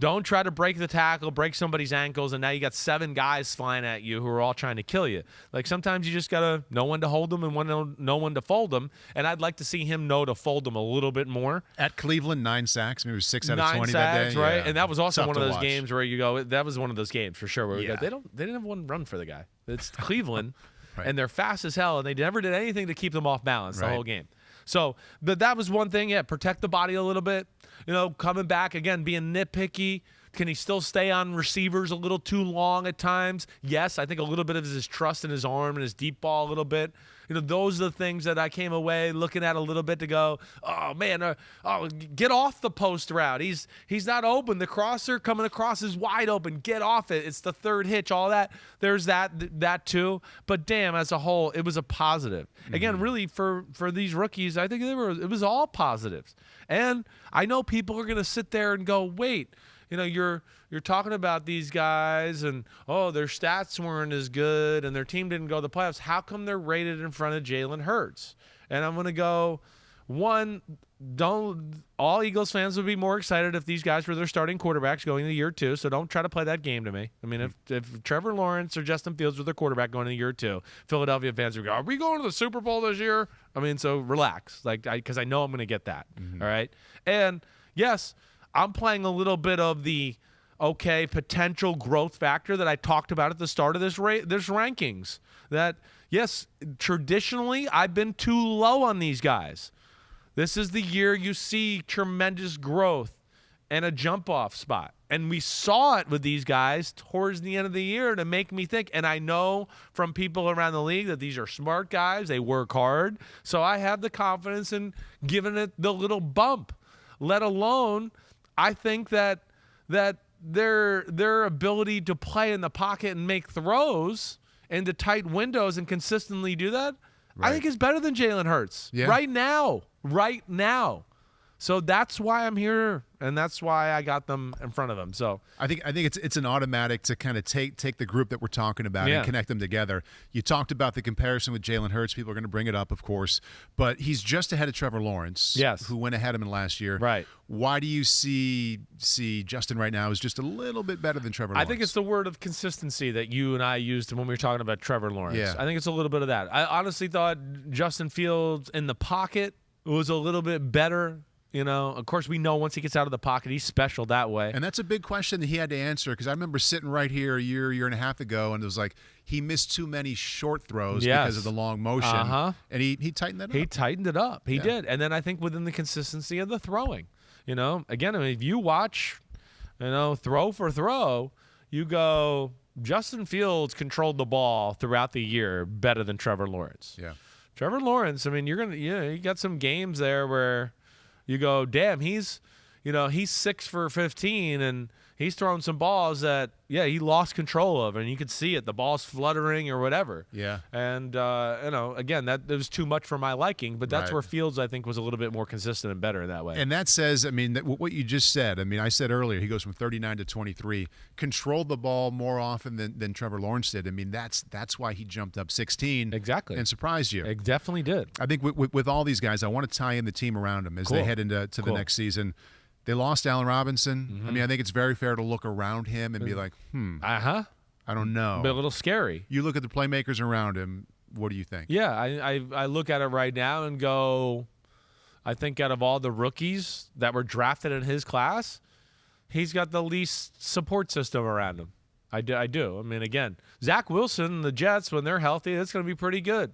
Don't try to break the tackle, break somebody's ankles, and now you got 7 guys flying at you who are all trying to kill you. Like, sometimes you just got to know when to hold them and know when to fold them, and I'd like to see him know to fold them a little bit more. At Cleveland, 9 sacks. Maybe it was 6 out of 20 9 sacks, that day. right? Yeah. And that was also Tough one of to those watch. games where you go, that was one of those games for sure where we Yeah. go, they didn't have one run for the guy. It's Cleveland. Right. And they're fast as hell, and they never did anything to keep them off balance the Right. whole game. So, but that was one thing. Yeah, protect the body a little bit. Coming back again, being nitpicky. Can he still stay on receivers a little too long at times? Yes, I think a little bit of his trust in his arm and his deep ball a little bit. Those are the things that I came away looking at a little bit to go, oh, man, get off the post route. He's not open. The crosser coming across is wide open. Get off it. It's the third hitch, all that. There's that too. But, damn, as a whole, it was a positive. Again, really, for these rookies, I think it was all positives. And I know people are going to sit there and go, wait, you're talking about these guys and, their stats weren't as good and their team didn't go to the playoffs. How come they're rated in front of Jalen Hurts? And I'm going to go, one, all Eagles fans would be more excited if these guys were their starting quarterbacks going into year 2, so don't try to play that game to me. I mean, if Trevor Lawrence or Justin Fields were their quarterback going into year 2, Philadelphia fans would go, are we going to the Super Bowl this year? I mean, so relax, because I know I'm going to get that, all right? And, yes, I'm playing a little bit of the potential growth factor that I talked about at the start of this rankings. That, yes, traditionally I've been too low on these guys. This is the year you see tremendous growth and a jump-off spot. And we saw it with these guys towards the end of the year to make me think. And I know from people around the league that these are smart guys. They work hard. So I have the confidence in giving it the little bump, let alone I think that their ability to play in the pocket and make throws into tight windows and consistently do that, right, I think is better than Jalen Hurts right now. So that's why I'm here, and that's why I got them in front of them. So I think it's an automatic to kind of take the group that we're talking about and connect them together. You talked about the comparison with Jalen Hurts. People are going to bring it up, of course, but he's just ahead of Trevor Lawrence, who went ahead of him last year. Right. Why do you see Justin right now is just a little bit better than Trevor Lawrence? I think it's the word of consistency that you and I used when we were talking about Trevor Lawrence. Yeah. I think it's a little bit of that. I honestly thought Justin Fields in the pocket was a little bit better. Of course, we know once he gets out of the pocket, he's special that way. And that's a big question that he had to answer, because I remember sitting right here a year and a half ago, and it was like he missed too many short throws because of the long motion. And he tightened that up. He tightened it up. He did. And then I think within the consistency of the throwing, again, I mean, if you watch, throw for throw, you go, Justin Fields controlled the ball throughout the year better than Trevor Lawrence. Yeah. Trevor Lawrence, I mean, you got some games there where you go, damn, he's 6 for 15, and he's throwing some balls that, he lost control of, and you could see it. The ball's fluttering or whatever. Yeah. And, again, that was too much for my liking, but that's Right. where Fields, I think, was a little bit more consistent and better in that way. And that says, I mean, what you just said, I mean, I said earlier, he goes from 39 to 23, controlled the ball more often than Trevor Lawrence did. I mean, that's why he jumped up 16. Exactly. And surprised you. It definitely did. I think with all these guys, I want to tie in the team around them as they head into the next season. They lost Allen Robinson. Mm-hmm. I mean, I think it's very fair to look around him and be like, I don't know. But a little scary. You look at the playmakers around him, what do you think? Yeah, I look at it right now and go, I think out of all the rookies that were drafted in his class, he's got the least support system around him. I do. I mean, again, Zach Wilson, the Jets, when they're healthy, it's going to be pretty good.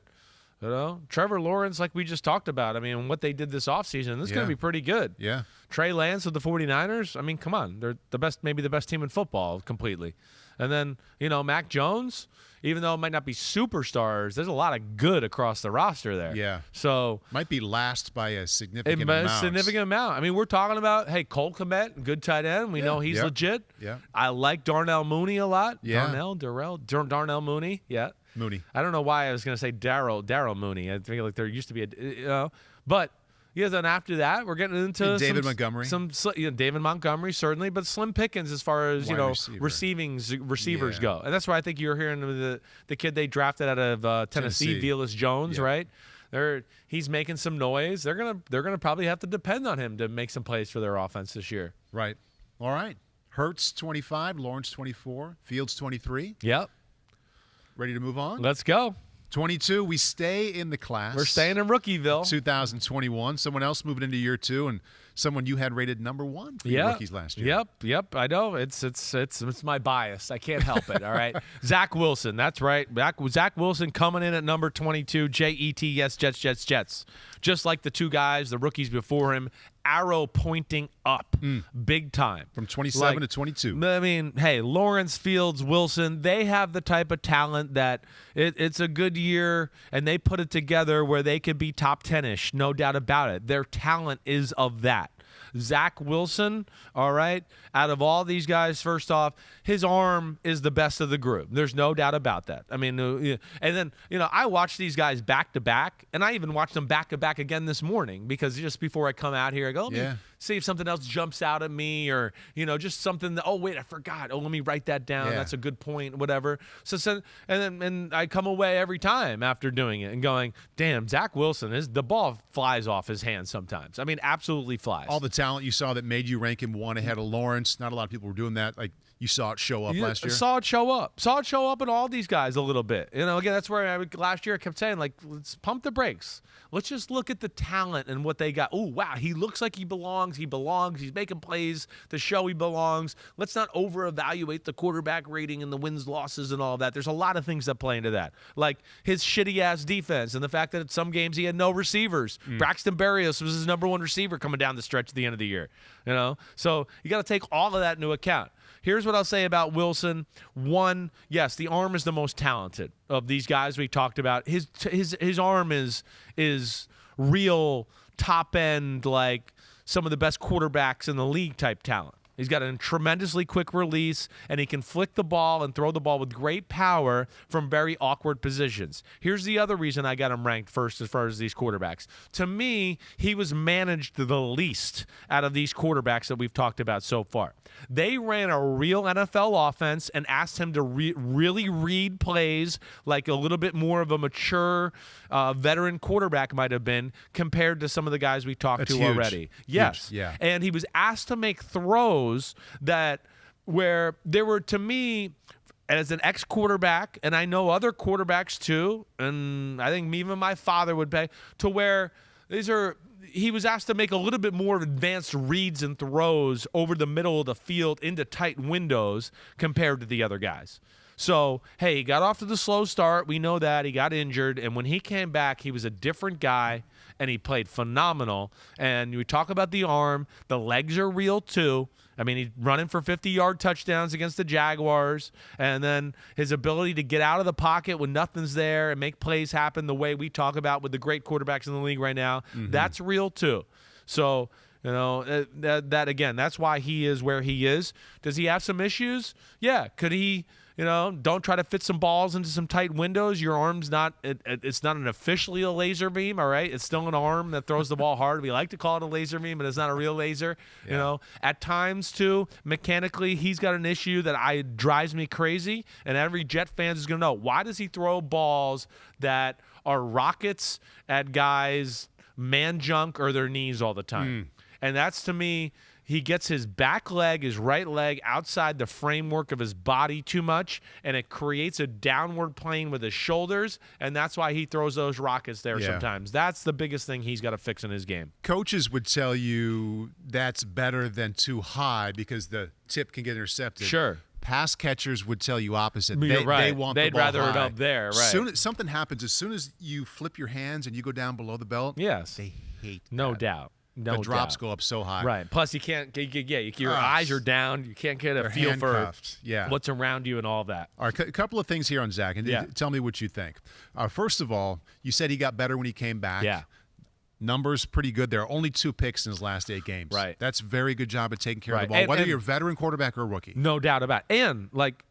Trevor Lawrence, like we just talked about, I mean, what they did this offseason, this is going to be pretty good. Yeah. Trey Lance with the 49ers, I mean, come on. They're maybe the best team in football completely. And then, Mac Jones, even though it might not be superstars, there's a lot of good across the roster there. Yeah. So might be last by a significant amount. A significant amount. I mean, we're talking about, hey, Cole Kmet, good tight end. We know he's legit. Yeah. I like Darnell Mooney a lot. Yeah. Darnell Mooney. Yeah. Mooney. I don't know why I was going to say Daryl Mooney. I feel like there used to be but yeah. Then after that, we're getting into David Montgomery. David Montgomery certainly, but slim pickings as far as receivers go. And that's why I think you're hearing the kid they drafted out of Tennessee, Velus Jones, right? He's making some noise. They're gonna probably have to depend on him to make some plays for their offense this year. Right. All right. Hurts 25, Lawrence 24, Fields 23. Yep. Ready to move on? Let's go. 22. We stay in the class. We're staying in Rookieville. 2021. Someone else moving into year 2, and someone you had rated number 1 for your rookies last year. Yep. I know. It's my bias. I can't help it. All right. Zach Wilson. That's right. Zach Wilson coming in at number 22. Jets. Just like the two guys, the rookies before him. Arrow pointing up big time. From 27 to 22. I mean, hey, Lawrence, Fields, Wilson, they have the type of talent that it's a good year, and they put it together where they could be top 10-ish, no doubt about it. Their talent is of that. Zach Wilson, all right, out of all these guys, first off, his arm is the best of the group. There's no doubt about that. I mean, and then, I watched these guys back-to-back, and I even watched them back-to-back again this morning because just before I come out here, I go, let me see if something else jumps out at me or, just something that, oh, wait, I forgot. Oh, let me write that down. That's a good point, whatever. And I come away every time after doing it and going, damn, Zach Wilson, the ball flies off his hands sometimes. I mean, absolutely flies. All the talent you saw that made you rank him 1 ahead of Lawrence. Not a lot of people were doing that. Like, you saw it show up last year. Saw it show up in all these guys a little bit. Again, that's where last year I kept saying, like, let's pump the brakes. Let's just look at the talent and what they got. Oh, wow, he looks like he belongs. He's making plays to show he belongs. Let's not over-evaluate the quarterback rating and the wins, losses, and all of that. There's a lot of things that play into that, like his shitty-ass defense and the fact that at some games he had no receivers. Braxton Berrios was his number 1 receiver coming down the stretch at the end of the year. So you got to take all of that into account. Here's what I'll say about Wilson. 1, yes, the arm is the most talented of these guys we talked about. His arm is real top end, like some of the best quarterbacks in the league type talent. He's got a tremendously quick release, and he can flick the ball and throw the ball with great power from very awkward positions. Here's the other reason I got him ranked first as far as these quarterbacks. To me, he was managed the least out of these quarterbacks that we've talked about so far. They ran a real NFL offense and asked him to really read plays like a little bit more of a mature veteran quarterback might have been compared to some of the guys we talked to already. Yes. Yeah. And he was asked to make throws that where there were, to me, as an ex-quarterback, and I know other quarterbacks too, and I think even my father would pay, to where he was asked to make a little bit more advanced reads and throws over the middle of the field into tight windows compared to the other guys. So, hey, he got off to the slow start. We know that. He got injured. And when he came back, he was a different guy, and he played phenomenal. And we talk about the arm. The legs are real, too. I mean, he's running for 50-yard touchdowns against the Jaguars. And then his ability to get out of the pocket when nothing's there and make plays happen the way we talk about with the great quarterbacks in the league right now, that's real, too. So, that again, that's why he is where he is. Does he have some issues? Yeah. Could he... don't try to fit some balls into some tight windows. Your arm's not, it's not officially a laser beam, all right? It's still an arm that throws the ball hard. We like to call it a laser beam, but it's not a real laser. At times, too, mechanically, he's got an issue that drives me crazy, and every Jet fan is going to know. Why does he throw balls that are rockets at guys' man junk or their knees all the time? And that's, to me... He gets his back leg, his right leg, outside the framework of his body too much, and it creates a downward plane with his shoulders, and that's why he throws those rockets there sometimes. That's the biggest thing he's got to fix in his game. Coaches would tell you that's better than too high because the tip can get intercepted. Sure. Pass catchers would tell you opposite. You're right. They want They'd the ball rather high. it up there, right? Something happens as soon as you flip your hands and you go down below the belt. Yes. They hate No that. doubt. The drops go up so high. Right. Plus, you can't your eyes are down. You can't get a feel for what's around you and all that. All right, a couple of things here on Zach, and tell me what you think. First of all, you said he got better when he came back. Yeah. Numbers pretty good. There are only 2 picks in his last 8 games. Right. That's a very good job of taking care of the ball, whether you're a veteran quarterback or a rookie. No doubt about it. And, like,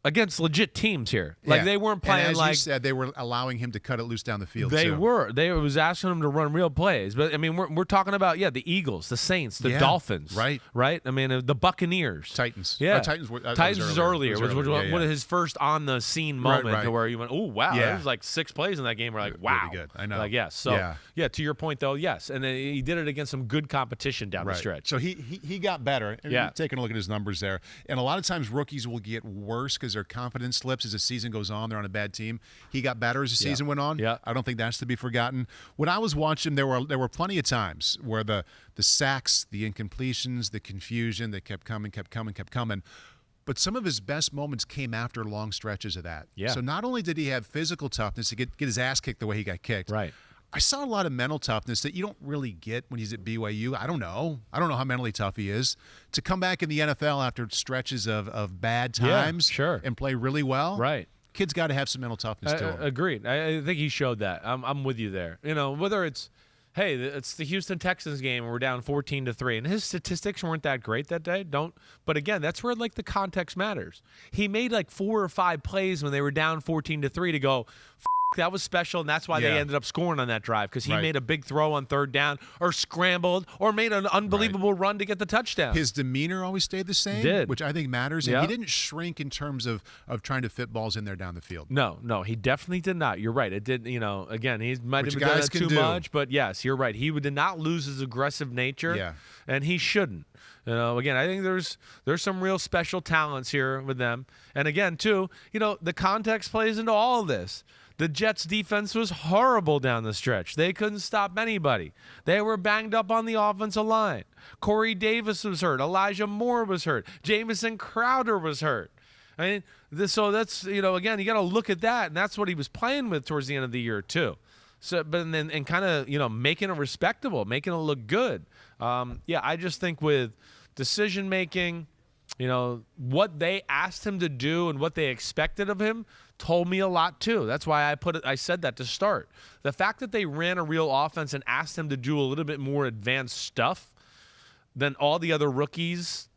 against legit teams here. Like they weren't playing and as like you said, they were allowing him to cut it loose down the field. They too. were. They was asking him to run real plays. But I mean, we're talking about the Eagles, the Saints, the Dolphins, right? I mean, the Buccaneers, Titans. Titans was earlier. Was one of his first on the scene moment to where you went, oh wow, there was like 6 plays in that game. We're like, wow, really good. I know. Like yes, so to your point though, yes, and he did it against some good competition down the stretch. So he got better. Taking a look at his numbers there, and a lot of times rookies will get worse because their confidence slips as the season goes on. They're on a bad team. He got better as the season went on. I don't think that's to be forgotten. When I was watching, there were plenty of times where the sacks, the incompletions, the confusion that kept coming. But some of his best moments came after long stretches of that. So not only did he have physical toughness to get his ass kicked the way he got kicked. Right. I saw a lot of mental toughness that you don't really get when he's at BYU. I don't know how mentally tough he is. To come back in the NFL after stretches of bad times and play really well. Right. Kid's got to have some mental toughness to him. Agreed. I think he showed that. I'm with you there. Whether it's, hey, it's the Houston Texans game and we're down 14-3, and his statistics weren't that great that day. But again, that's where like the context matters. He made like 4 or 5 plays when they were down 14-3 to go, that was special, and that's why they ended up scoring on that drive, because he made a big throw on 3rd down or scrambled or made an unbelievable run to get the touchdown. His demeanor always stayed the same, which I think matters. And he didn't shrink in terms of trying to fit balls in there down the field. No, he definitely did not. You're right. It did, again, he might have done that too much, but yes, you're right. He did not lose his aggressive nature, and he shouldn't. Again, I think there's some real special talents here with them. And again, too, the context plays into all of this. The Jets' defense was horrible down the stretch. They couldn't stop anybody. They were banged up on the offensive line. Corey Davis was hurt. Elijah Moore was hurt. Jamison Crowder was hurt. I mean, so that's, again, you got to look at that, and that's what he was playing with towards the end of the year, too. So, but then, and kind of, making it respectable, making it look good. I just think with decision-making, what they asked him to do and what they expected of him told me a lot too. That's why I said that to start. The fact that they ran a real offense and asked him to do a little bit more advanced stuff than all the other rookies,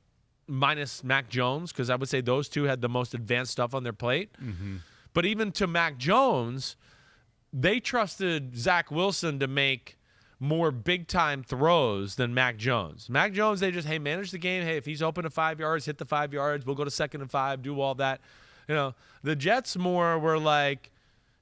minus Mac Jones, because I would say those two had the most advanced stuff on their plate. Mm-hmm. But even to Mac Jones, they trusted Zach Wilson to make more big-time throws than Mac Jones. Mac Jones, they just, manage the game. Hey, if he's open to 5 yards, hit the 5 yards. We'll go to 2nd and 5, do all that. The Jets more were like,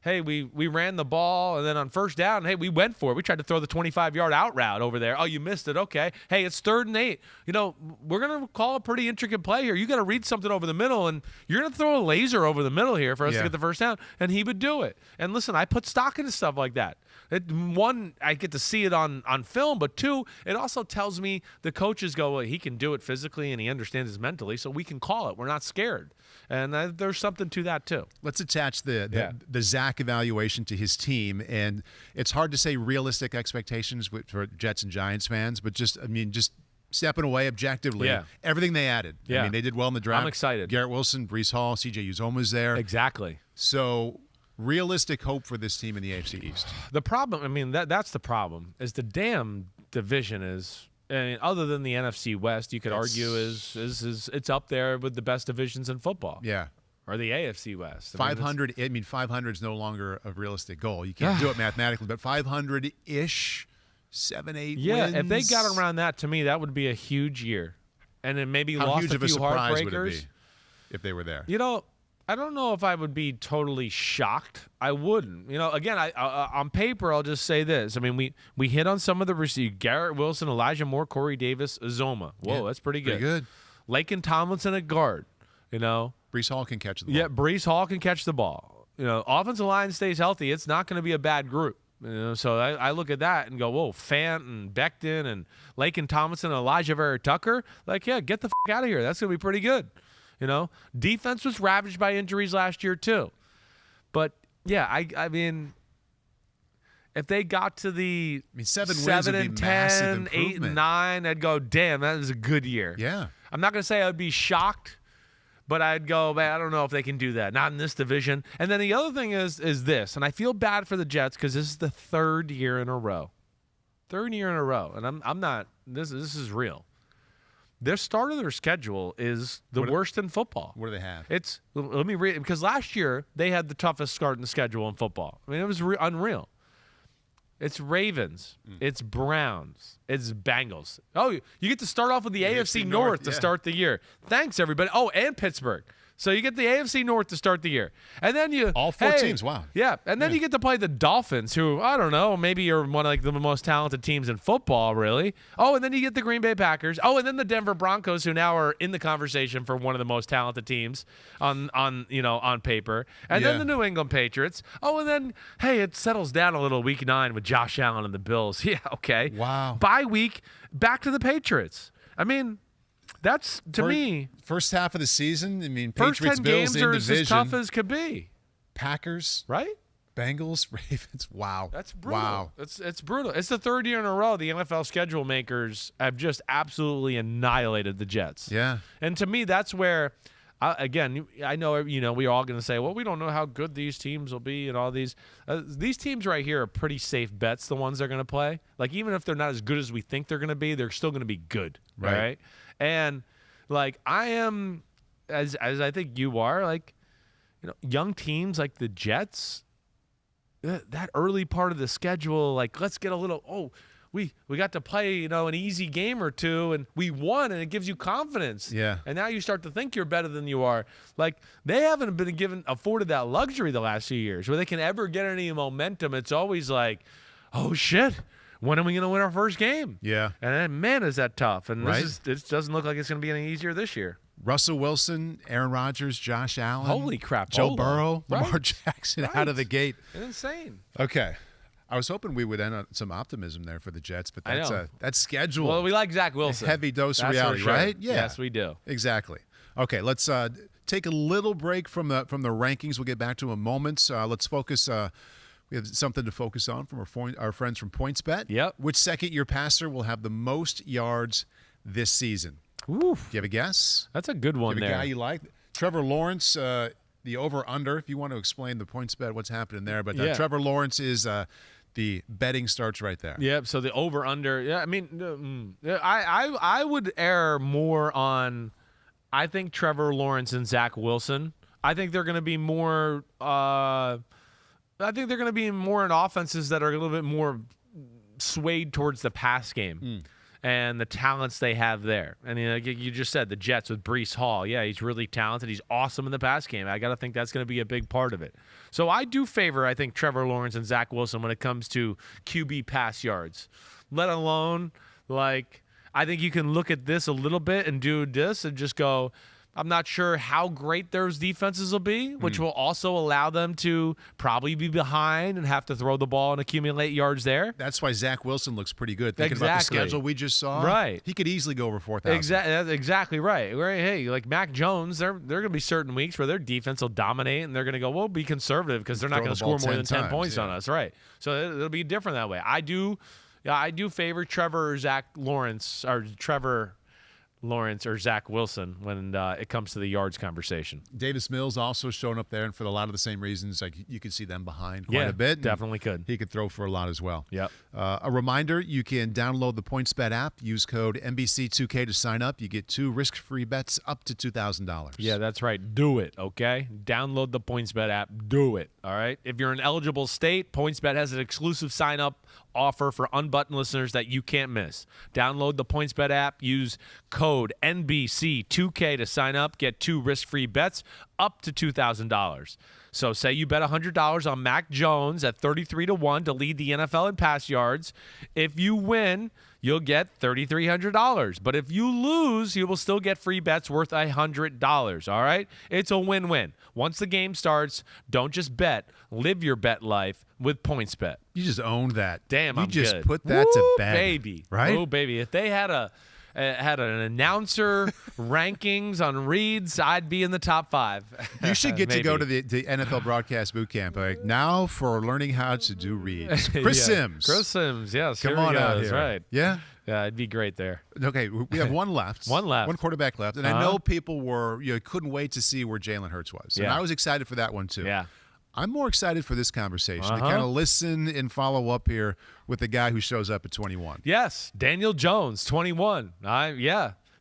hey, we ran the ball, and then on 1st down, hey, we went for it. We tried to throw the 25-yard out route over there. Oh, you missed it. Okay. Hey, it's 3rd and 8. We're going to call a pretty intricate play here. You got to read something over the middle, and you're going to throw a laser over the middle here for us to get the 1st down, and he would do it. And listen, I put stock into stuff like that. One, I get to see it on film, but 2, it also tells me the coaches go, well, he can do it physically and he understands it mentally, so we can call it. We're not scared. And there's something to that, too. Let's attach the Zach evaluation to his team. And it's hard to say realistic expectations for Jets and Giants fans, but just stepping away objectively, everything they added. I mean, they did well in the draft. I'm excited. Garrett Wilson, Breece Hall, C.J. Uzoma's there. Exactly. So realistic hope for this team in the AFC East. The problem, that's the problem, is the damn division is – other than the NFC West, you could argue is it's up there with the best divisions in football. Yeah. Or the AFC West. 500 is no longer a realistic goal. You can't do it mathematically, but 500-ish, 7-8 wins. Yeah, if they got around that, to me, that would be a huge year. And then maybe lost a few heartbreakers. How huge of a surprise would it be if they were there? I don't know if I would be totally shocked. I wouldn't. Again, on paper, I'll just say this. I mean, we hit on some of the receivers. Garrett Wilson, Elijah Moore, Corey Davis, Uzoma. Whoa, that's pretty good. Pretty good. Laken Tomlinson at guard. Breece Hall can catch the ball. Yeah, Breece Hall can catch the ball. Offensive line stays healthy. It's not going to be a bad group. So I look at that and go, whoa, Fant and Becton and Laken Tomlinson and Elijah Vera Tucker. Like, get the out of here. That's going to be pretty good. Defense was ravaged by injuries last year too. But I mean, if they got to the 7 wins would be 10, 8 and 9, I'd go, damn, that was a good year. Yeah. I'm not going to say I'd be shocked, but I'd go, man, I don't know if they can do that. Not in this division. And then the other thing is this, and I feel bad for the Jets because this is the 3rd year in a row. 3rd year in a row, and I'm not. This is real. their start of their schedule is the worst in football. What do they have? Let me read, because last year they had the toughest start in the schedule in football. I mean, it was unreal. It's Ravens. It's Browns. It's Bengals. Oh, you get to start off with the AFC North to start the year. Thanks, everybody. Oh, and Pittsburgh. So you get the AFC North to start the year. And then all four teams, wow. Yeah, and then you get to play the Dolphins, who, I don't know, maybe you're one of the most talented teams in football, really. Oh, and then you get the Green Bay Packers. Oh, and then the Denver Broncos, who now are in the conversation for one of the most talented teams on paper. And then the New England Patriots. Oh, and then, hey, it settles down a little week 9 with Josh Allen and the Bills. Yeah, okay. Wow. Bye week, back to the Patriots. I mean, that's, to me, first half of the season. I mean, first Patriots, 10 Bills games in are division. as tough as could be. Packers, right? Bengals, Ravens. Wow, that's brutal. Wow, it's brutal. It's the third year in a row the NFL schedule makers have just absolutely annihilated the Jets. Yeah, and to me, that's where. Again, I know we're all going to say, well, we don't know how good these teams will be, and all these teams right here are pretty safe bets. The ones they're going to play, like even if they're not as good as we think they're going to be, they're still going to be good, right? And like I am, as I think you are, like young teams like the Jets, that early part of the schedule, like let's get a little we got to play, an easy game or two, and we won, and it gives you confidence. Yeah. And now you start to think you're better than you are. Like, they haven't been afforded that luxury the last few years where they can ever get any momentum. It's always like, oh, shit, when are we going to win our first game? Yeah. And then, man, is that tough. And this doesn't look like it's going to be any easier this year. Russell Wilson, Aaron Rodgers, Josh Allen. Holy crap. Joe Burrow, Lamar Jackson out of the gate. Insane. Okay. I was hoping we would end on some optimism there for the Jets, but that's schedule. Well, we like Zach Wilson. A heavy dose of reality, right? Yeah. Yes, we do. Exactly. Okay, let's take a little break from the rankings. We'll get back to them in a moment. Let's focus. We have something to focus on from our friends from PointsBet. Yep. Which second-year passer will have the most yards this season? Oof. Do you have a guess? That's a good one there. A guy you like? Trevor Lawrence, the over-under, if you want to explain the PointsBet, what's happening there. But Trevor Lawrence is the betting starts right there. Yep. So the over/under. Yeah. I mean, I would err more on. I think Trevor Lawrence and Zach Wilson. I think they're going to be more. I think they're going to be more in offenses that are a little bit more swayed towards the pass game. And the talents they have there. And you just said the Jets with Breece Hall. Yeah, he's really talented. He's awesome in the pass game. I got to think that's going to be a big part of it. So I do favor, I think, Trevor Lawrence and Zach Wilson when it comes to QB pass yards. Let alone, like, I think you can look at this a little bit and do this and just go, I'm not sure how great those defenses will be, which will also allow them to probably be behind and have to throw the ball and accumulate yards there. That's why Zach Wilson looks pretty good. Thinking about the schedule we just saw, right? He could easily go over 4,000. That's exactly right. Hey, like Mac Jones, there are going to be certain weeks where their defense will dominate, and they're going to go, well, be conservative because they're not going to score more than 10 points on us, right? So it'll be different that way. I do favor Trevor Lawrence or Zach Wilson when it comes to the yards conversation. Davis Mills also showing up there, and for a lot of the same reasons, like you could see them behind quite a bit. Definitely could. He could throw for a lot as well. Yep. A reminder, you can download the PointsBet app. Use code NBC2K to sign up. You get 2 risk-free bets up to $2,000. Yeah, that's right. Do it, okay? Download the PointsBet app. Do it, all right? If you're in an eligible state, PointsBet has an exclusive sign-up offer for Unbuttoned listeners that you can't miss. Download the PointsBet app. Use code NBC2K to sign up. Get 2 risk-free bets up to $2,000. So say you bet $100 on Mac Jones at 33-1 to lead the NFL in pass yards. If you win, you'll get $3,300. But if you lose, you will still get free bets worth $100. All right? It's a win-win. Once the game starts, don't just bet. Live your bet life with PointsBet. You just owned that. Damn, you I'm just good. put that to bed, baby. Right? Oh, baby. If they had an announcer rankings on reads, I'd be in the top 5. You should get to go to the NFL broadcast boot camp. Like, now for learning how to do reads. Chris Simms. Chris Simms, yes. Come on out here. Right. Yeah? Yeah, it'd be great there. Okay, we have one left. One quarterback left. And I know people couldn't wait to see where Jalen Hurts was. And I was excited for that one too. Yeah. I'm more excited for this conversation to kind of listen and follow up here with the guy who shows up at 21. Yes, Daniel Jones, 21.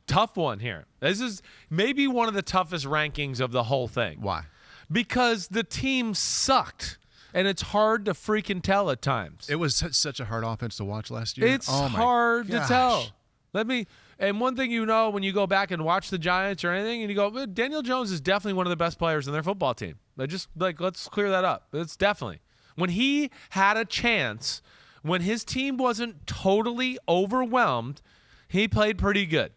tough one here. This is maybe one of the toughest rankings of the whole thing. Why? Because the team sucked, and it's hard to freaking tell at times. It was such a hard offense to watch last year. It's hard to tell. And one thing when you go back and watch the Giants or anything, and you go, Daniel Jones is definitely one of the best players in their football team. Let's clear that up. It's definitely. When he had a chance, when his team wasn't totally overwhelmed, he played pretty good.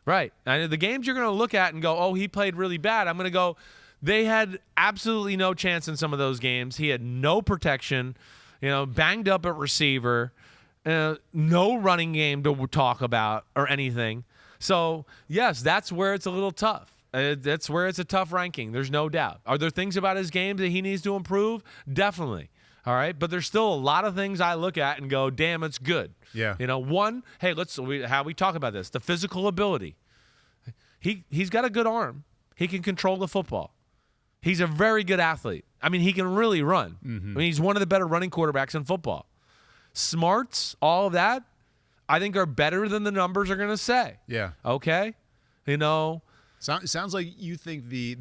Right. And the games you're going to look at and go, oh, he played really bad, I'm going to go, they had absolutely no chance in some of those games. He had no protection, banged up at receiver. No running game to talk about or anything. So, yes, that's where it's a little tough. That's where it's a tough ranking. There's no doubt. Are there things about his game that he needs to improve? Definitely. All right. But there's still a lot of things I look at and go, damn, it's good. Yeah. One, hey, how we talk about this, the physical ability. He's got a good arm. He can control the football. He's a very good athlete. I mean, he can really run. Mm-hmm. I mean, he's one of the better running quarterbacks in football. Smarts, all of that, I think are better than the numbers are going to say. Yeah. Okay? Sounds like you think the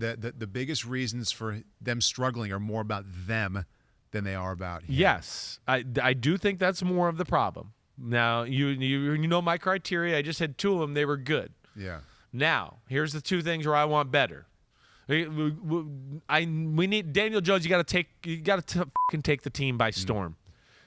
biggest reasons for them struggling are more about them than they are about him. Yes. I do think that's more of the problem. Now, you know my criteria. I just had two of them. They were good. Yeah. Now, here's the two things where I want better. We need Daniel Jones. You got to fucking take the team by storm.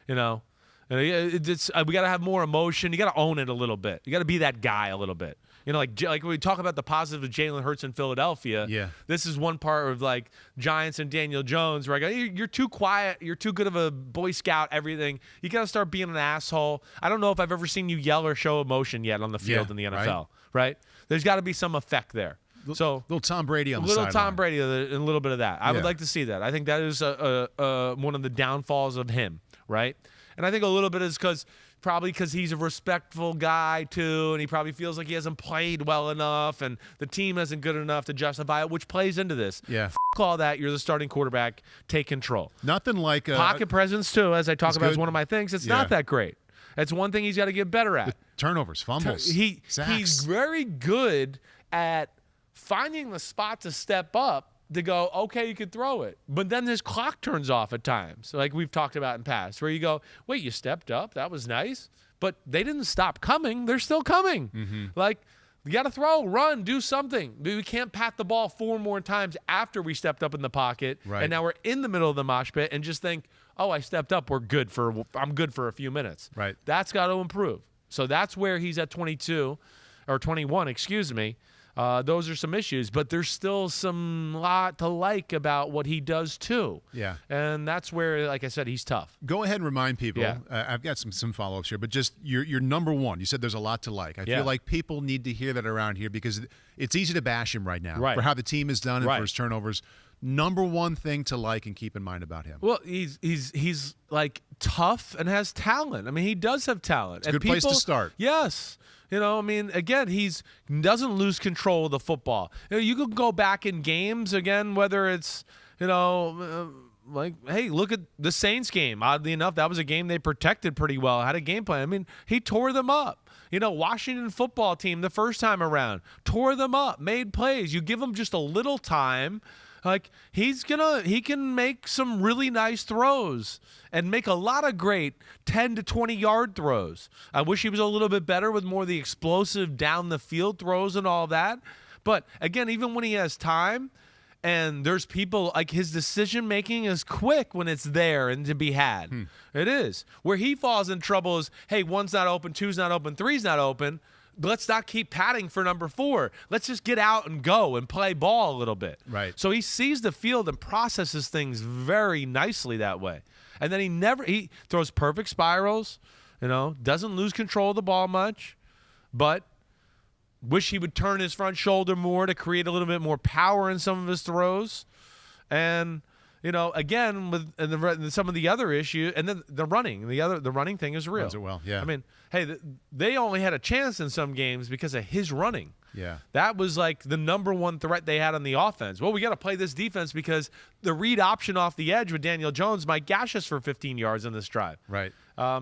We got to have more emotion. You got to own it a little bit. You got to be that guy a little bit. Like when we talk about the positive of Jalen Hurts in Philadelphia. Yeah. This is one part of like Giants and Daniel Jones where I go, you're too quiet. You're too good of a Boy Scout. Everything. You got to start being an asshole. I don't know if I've ever seen you yell or show emotion yet on the field in the NFL. Right? There's got to be some effect there. So little Tom Brady on the sideline. sideline. Tom Brady, a little bit of that. I would like to see that. I think that is one of the downfalls of him, right? And I think a little bit is because he's a respectful guy too, and he probably feels like he hasn't played well enough, and the team isn't good enough to justify it, which plays into this. Yeah. F all that. You're the starting quarterback. Take control. Nothing like pocket presence too, as I talk about, is one of my things. It's not that great. That's one thing he's got to get better at. Turnovers, fumbles, sacks. He's very good at finding the spot to step up to go, okay, you could throw it. But then his clock turns off at times, like we've talked about in past, where you go, wait, you stepped up. That was nice. But they didn't stop coming. They're still coming. Mm-hmm. Like, you got to throw, run, do something. We can't pat the ball 4 more times after we stepped up in the pocket. Right. And now we're in the middle of the mosh pit and just think, oh, I stepped up. I'm good for a few minutes. Right. That's got to improve. So that's where he's at 22 or 21, excuse me. Those are some issues, but there's still some lot to like about what he does too. Yeah. And that's where, like I said, he's tough. Go ahead and remind people. Yeah. I've got some follow-ups here, but just your number one. You said there's a lot to like. I feel like people need to hear that around here because it's easy to bash him right now for how the team is done and for his turnovers. Number one thing to like and keep in mind about him. Well, he's like tough and has talent. I mean, he does have talent. It's a good place to start. Yes. Again, doesn't lose control of the football. You can go back in games again, whether it's, like, hey, look at the Saints game. Oddly enough, that was a game they protected pretty well, had a game plan. I mean, he tore them up. Washington football team the first time around, tore them up, made plays. You give him just a little time. Like, he can make some really nice throws and make a lot of great 10 to 20-yard throws. I wish he was a little bit better with more of the explosive down-the-field throws and all that. But, again, even when he has time and there's people, like, his decision-making is quick when it's there and to be had. It is. Where he falls in trouble is, hey, 1's not open, 2's not open, 3's not open. Let's not keep padding for number 4. Let's just get out and go and play ball a little bit. Right. So he sees the field and processes things very nicely that way. And then he throws perfect spirals, doesn't lose control of the ball much, but wish he would turn his front shoulder more to create a little bit more power in some of his throws. And again, with some of the other issue, and then the running thing is real. Runs it well, yeah. I mean, hey, they only had a chance in some games because of his running. Yeah. That was like the number one threat they had on the offense. Well, we got to play this defense because the read option off the edge with Daniel Jones might gash us for 15 yards in this drive. Right.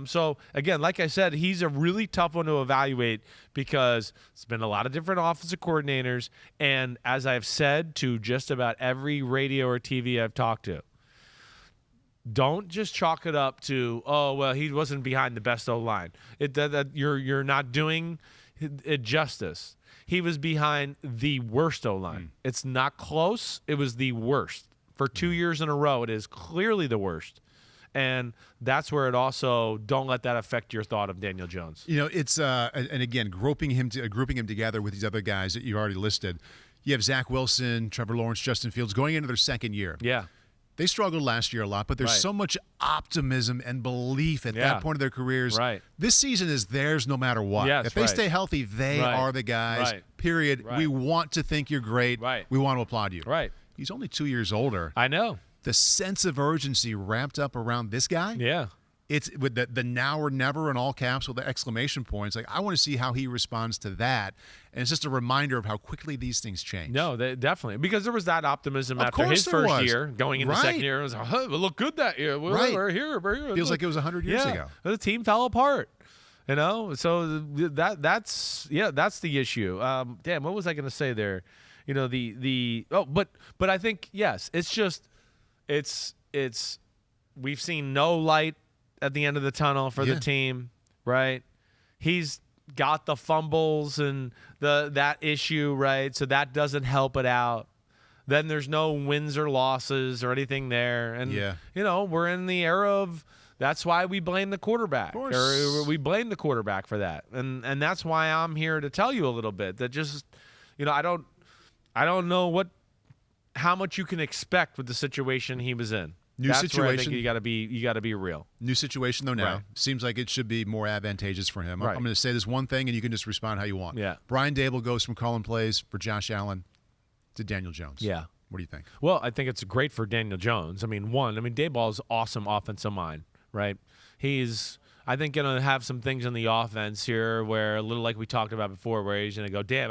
So, again, like I said, he's a really tough one to evaluate because it's been a lot of different offensive coordinators. And as I've said to just about every radio or TV I've talked to, don't just chalk it up to, oh, well, he wasn't behind the best O-line. You're not doing it justice. He was behind the worst O-line. It's not close. It was the worst. For 2 years in a row, it is clearly the worst. And that's where it also, don't let that affect your thought of Daniel Jones. You know, it's and again, grouping him together with these other guys that you already listed. You have Zach Wilson, Trevor Lawrence, Justin Fields going into their second year. Yeah. They struggled last year a lot, but there's so much optimism and belief at that point of their careers. Right. This season is theirs no matter what. Yes, if they stay healthy, they are the guys, period. Right. We want to think you're great. Right. We want to applaud you. Right. He's only 2 years older. I know. The sense of urgency ramped up around this guy. Yeah. It's with the now or never in all caps with the exclamation points. Like, I want to see how he responds to that. And it's just a reminder of how quickly these things change. No, definitely. Because there was that optimism after his first year. Going into the second year, it was, we look good that year. We're here. Feels like it was 100 years ago. The team fell apart. You know? So that's the issue. Damn, what was I going to say there? You know, but I think, yes, it's just, it's we've seen no light at the end of the tunnel for the team, right? He's got the fumbles and that issue, right? So that doesn't help it out. Then there's no wins or losses or anything there. And, you know, we're in the era of that's why we blame the quarterback. Or we blame the quarterback for that. And that's why I'm here to tell you a little bit that just, you know, I don't know how much you can expect with the situation he was in. That's situation. Where I think you got to be real. New situation though now. Right. Seems like it should be more advantageous for him. Right. I'm going to say this one thing, and you can just respond how you want. Yeah. Brian Dable goes from calling plays for Josh Allen to Daniel Jones. Yeah. What do you think? Well, I think it's great for Daniel Jones. I mean, Daboll's awesome offensive mind, right? He's, I think, going to have some things in the offense here where a little like we talked about before, where he's going to go, damn,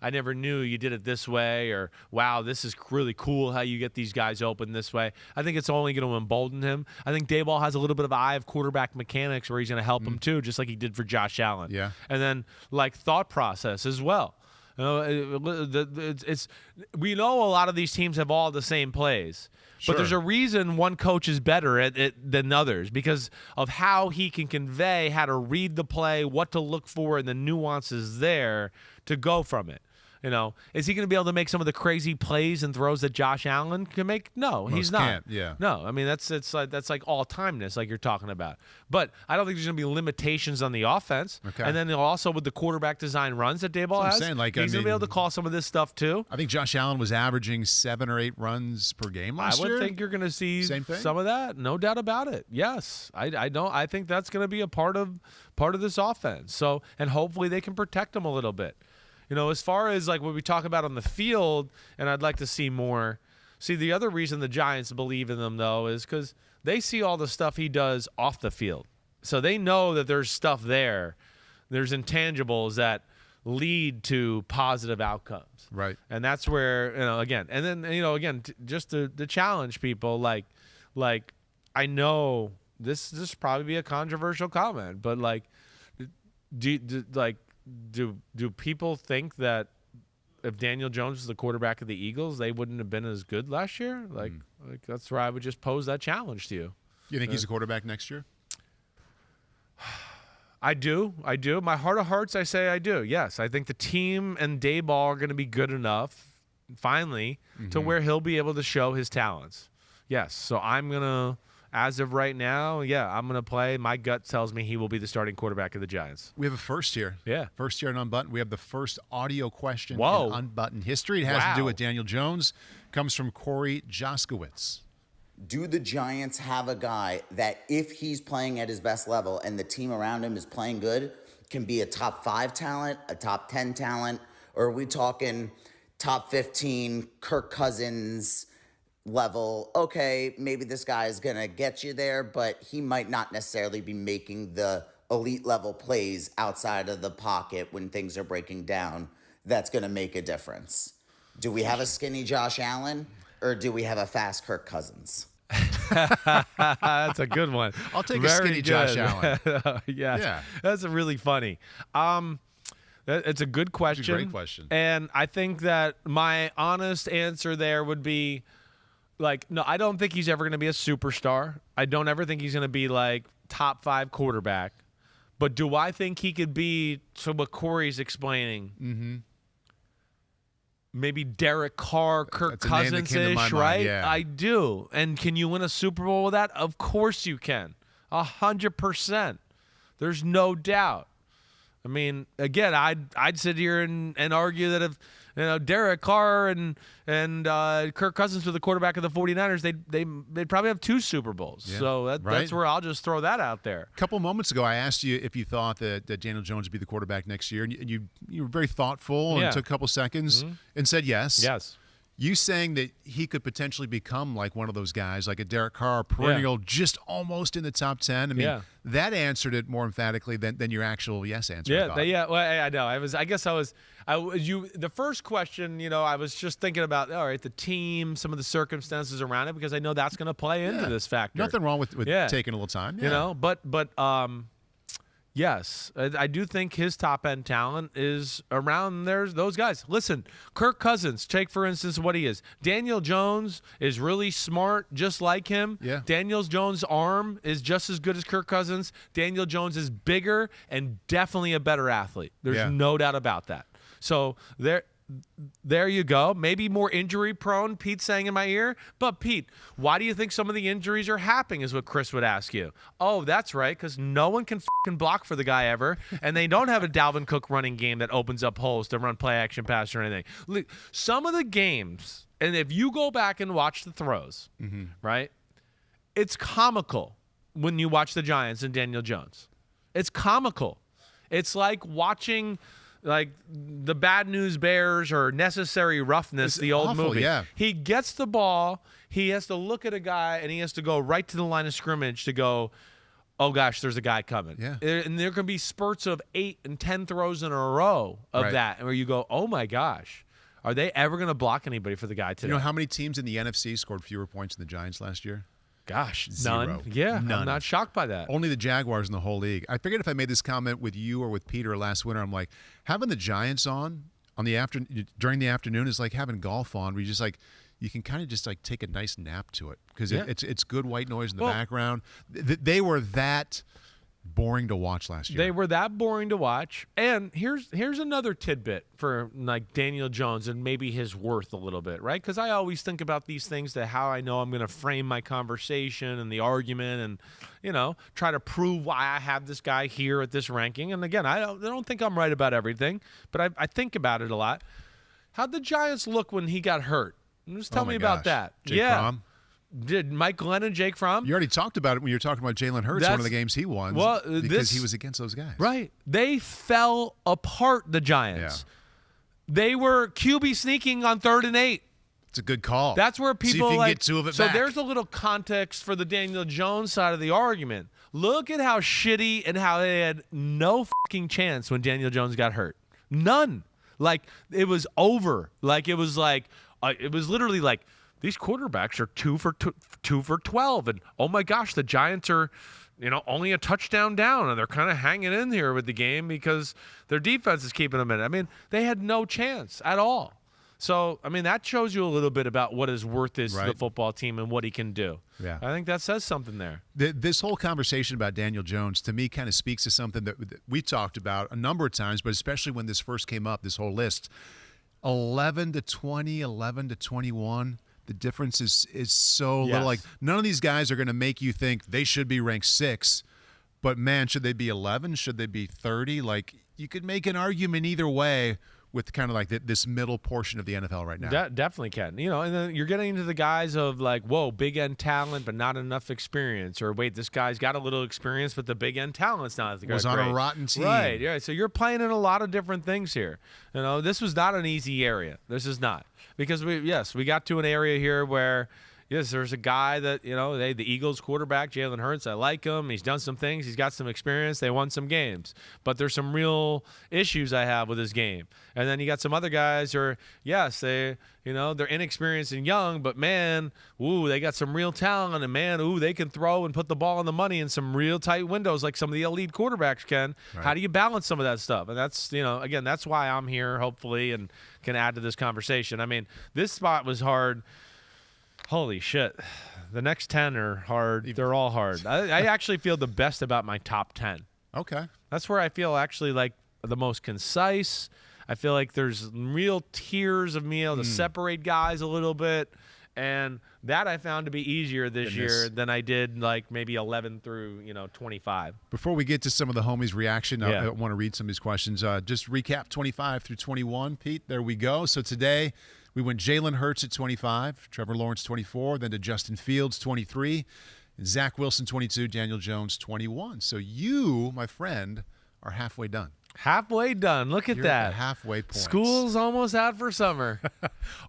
I never knew you did it this way, or wow, this is really cool how you get these guys open this way. I think it's only going to embolden him. I think Daboll has a little bit of eye of quarterback mechanics where he's going to help him too, just like he did for Josh Allen. Yeah. And then like thought process as well. You know, we know a lot of these teams have all the same plays. But there's a reason one coach is better at it than others because of how he can convey how to read the play, what to look for, and the nuances there to go from it. You know, is he going to be able to make some of the crazy plays and throws that Josh Allen can make? No, he's not. Can't, yeah. No, I mean that's like all timeness, like you're talking about. But I don't think there's going to be limitations on the offense. Okay. And then also with the quarterback design runs that Daboll has, he's going to be able to call some of this stuff too. I think Josh Allen was averaging 7 or 8 runs per game last year. I would think you're going to see some of that, no doubt about it. Yes, I think that's going to be a part of this offense. So, and hopefully they can protect him a little bit. You know, as far as like what we talk about on the field, and I'd like to see more. See, the other reason the Giants believe in them, though, is because they see all the stuff he does off the field. So they know that there's stuff there. There's intangibles that lead to positive outcomes. Right. And that's where, you know, again, and then, you know, again, just to challenge people, like I know this probably be a controversial comment, but like, do people think that if Daniel Jones was the quarterback of the Eagles, they wouldn't have been as good last year? Like that's where I would just pose that challenge to you. You think he's a quarterback next year? I do. My heart of hearts, I say I do. Yes, I think the team and Daboll are going to be good enough, finally, to where he'll be able to show his talents. Yes, so I'm going to, as of right now, I'm going to play. My gut tells me he will be the starting quarterback of the Giants. We have a first here. Yeah. First here in Unbuttoned. We have the first audio question in Unbuttoned history. It has to do with Daniel Jones. Comes from Corey Joskowitz. Do the Giants have a guy that if he's playing at his best level and the team around him is playing good, can be a top 5 talent, a top 10 talent, or are we talking top 15 Kirk Cousins level? Okay, maybe this guy is going to get you there, but he might not necessarily be making the elite level plays outside of the pocket when things are breaking down. that's going to make a difference? Do we have a skinny Josh Allen, or do we have a fast Kirk Cousins? That's a good one. I'll take a skinny Josh Allen. Yeah, that's really funny. It's a good question. It's a great question. And I think that my honest answer there would be, like, no, I don't think he's ever going to be a superstar. I don't ever think he's going to be, like, top 5 quarterback. But do I think he could be, so what Corey's explaining, maybe Derek Carr, Kirk Cousins-ish, right? Yeah. I do. And can you win a Super Bowl with that? Of course you can. 100%. There's no doubt. I mean, again, I'd sit here and argue that if Derek Carr and Kirk Cousins were the quarterback of the 49ers, they'd probably have 2 Super Bowls. Yeah, so that's where I'll just throw that out there. A couple moments ago, I asked you if you thought that Daniel Jones would be the quarterback next year, and you were very thoughtful and took a couple seconds and said yes. Yes. You saying that he could potentially become like one of those guys, like a Derek Carr, perennial, just almost in the top 10. I mean, that answered it more emphatically than your actual yes answer. Yeah. Well, I know. The first question, I was just thinking about, all right, the team, some of the circumstances around it, because I know that's going to play into this factor. Nothing wrong with taking a little time. But yes, I do think his top-end talent is around those guys. Listen, Kirk Cousins, take for instance what he is. Daniel Jones is really smart, just like him. Yeah. Daniel Jones' arm is just as good as Kirk Cousins. Daniel Jones is bigger and definitely a better athlete. There's no doubt about that. So there you go. Maybe more injury prone, Pete's saying in my ear. But, Pete, why do you think some of the injuries are happening is what Chris would ask you. Oh, that's right, because no one can fucking block for the guy ever, and they don't have a Dalvin Cook running game that opens up holes to run play action pass or anything. Look, some of the games, and if you go back and watch the throws, right, it's comical when you watch the Giants and Daniel Jones. It's comical. It's like watching – like the Bad News Bears or Necessary Roughness, the old movie. Yeah. He gets the ball, he has to look at a guy, and he has to go right to the line of scrimmage to go, oh gosh, there's a guy coming. Yeah. And there can be spurts of 8 and 10 throws in a row of that, where you go, oh my gosh, are they ever going to block anybody for the guy today? You know how many teams in the NFC scored fewer points than the Giants last year? Gosh, Zero. None. Yeah, None. I'm not shocked by that. Only the Jaguars in the whole league. I forget if I made this comment with you or with Peter last winter. I'm like, having the Giants on during the afternoon is like having golf on, where you just like you can kind of just like take a nice nap to it because it's good white noise in the background. They were that boring to watch last year. They were that boring to watch. And here's another tidbit for like Daniel Jones and maybe his worth a little bit, right? Because I always think about these things to how I know I'm going to frame my conversation and the argument and, try to prove why I have this guy here at this ranking. And again, I don't think I'm right about everything, but I think about it a lot. How'd the Giants look when he got hurt? Just tell me about that. Jake Fromm? Did Mike Glennon, Jake Fromm? You already talked about it when you were talking about Jalen Hurts, one of the games he won, because he was against those guys. Right. They fell apart, the Giants. Yeah. They were QB sneaking on 3rd and 8. It's a good call. That's where people see if you can get 2 of it so back. There's a little context for the Daniel Jones side of the argument. Look at how shitty and how they had no fucking chance when Daniel Jones got hurt. None. Like, it was over. Like, it was literally like, these quarterbacks are 2 for 12, and oh my gosh, the Giants are, only a touchdown down, and they're kind of hanging in here with the game because their defense is keeping them in it. I mean, they had no chance at all. So, I mean, that shows you a little bit about what his worth is to the football team and what he can do. Yeah, I think that says something there. This whole conversation about Daniel Jones, to me, kind of speaks to something that we talked about a number of times, but especially when this first came up, this whole list, 11 to 20, 11 to 21. The difference is so little. Like, none of these guys are going to make you think they should be ranked 6, but man, should they be 11? Should they be 30? Like, you could make an argument either way with kind of like this middle portion of the NFL right now. Definitely can. And then you're getting into the guys of like, whoa, big end talent, but not enough experience. Or wait, this guy's got a little experience, but the big end talent's not as great. Was on a rotten team. Right, yeah. So you're playing in a lot of different things here. This was not an easy area. This is not. Because we got to an area here where, Yes, there's a guy that, the Eagles quarterback, Jalen Hurts, I like him. He's done some things. He's got some experience. They won some games. But there's some real issues I have with his game. And then you got some other guys who are, yes, they're inexperienced and young, but man, they got some real talent. And man, they can throw and put the ball on the money in some real tight windows like some of the elite quarterbacks can. Right. How do you balance some of that stuff? And that's, again, that's why I'm here, hopefully, and can add to this conversation. I mean, this spot was hard. Holy shit. The next 10 are hard. They're all hard. I actually feel the best about my top 10. Okay. That's where I feel actually like the most concise. I feel like there's real tiers of me able to separate guys a little bit. And that I found to be easier this year than I did like maybe 11 through 25. Before we get to some of the homies' reaction, I want to read some of these questions. Just recap 25 through 21, Pete. There we go. So today we went Jalen Hurts at 25, Trevor Lawrence 24, then to Justin Fields 23, and Zach Wilson 22, Daniel Jones 21. So you, my friend, are halfway done. Halfway done. Look at You're that. At the halfway point. School's almost out for summer.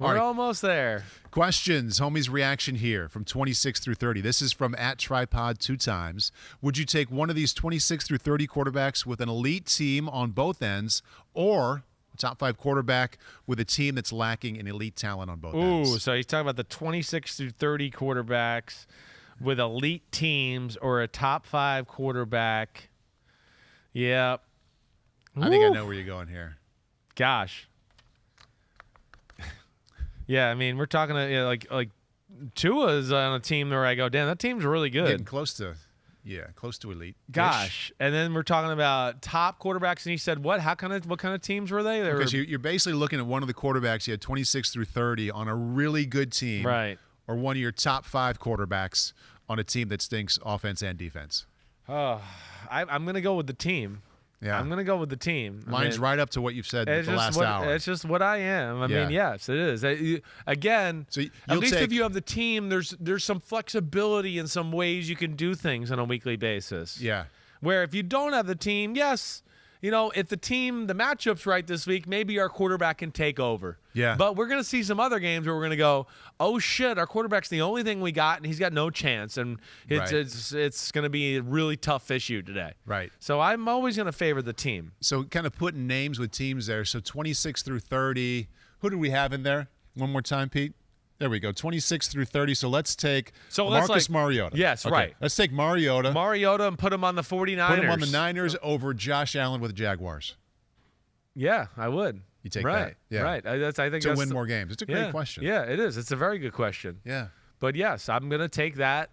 We're almost there. Questions, homies' reaction here from 26 through 30. This is from @Tripod 2 times. Would you take one of these 26 through 30 quarterbacks with an elite team on both ends, or a top 5 quarterback with a team that's lacking in elite talent on both ends? Ooh, so he's talking about the 26 through 30 quarterbacks with elite teams or a top 5 quarterback. Yeah. I think I know where you're going here. Gosh. Yeah, I mean, we're talking like Tua's on a team where I go, damn, that team's really good. Getting close to elite. Gosh. And then we're talking about top quarterbacks, and he said what? What kind of teams were they? Because you're basically looking at one of the quarterbacks. You had 26 through 30 on a really good team. Right. Or one of your top 5 quarterbacks on a team that stinks offense and defense. Oh, I'm going to go with the team. Yeah. I'm going to go with the team. Mine's right up to what you've said the last hour. It's just what I am. I mean, yes, it is. Again, so at least if you have the team, there's some flexibility in some ways you can do things on a weekly basis. Yeah. Where if you don't have the team, yes, if the matchup's right this week, maybe our quarterback can take over. Yeah. But we're going to see some other games where we're going to go, oh, shit, our quarterback's the only thing we got, and he's got no chance. And it's going to be a really tough issue today. Right. So I'm always going to favor the team. So kind of putting names with teams there. So 26 through 30. Who do we have in there? One more time, Pete. There we go, 26 through 30. So let's take Marcus Mariota. Yes, okay. Right. Let's take Mariota. And put him on the 49ers. Put him on the Niners over Josh Allen with the Jaguars. Yeah, I would. You take that. Yeah. Right. I think to win more games. It's a great question. Yeah, it is. It's a very good question. Yeah. But yes, I'm going to take that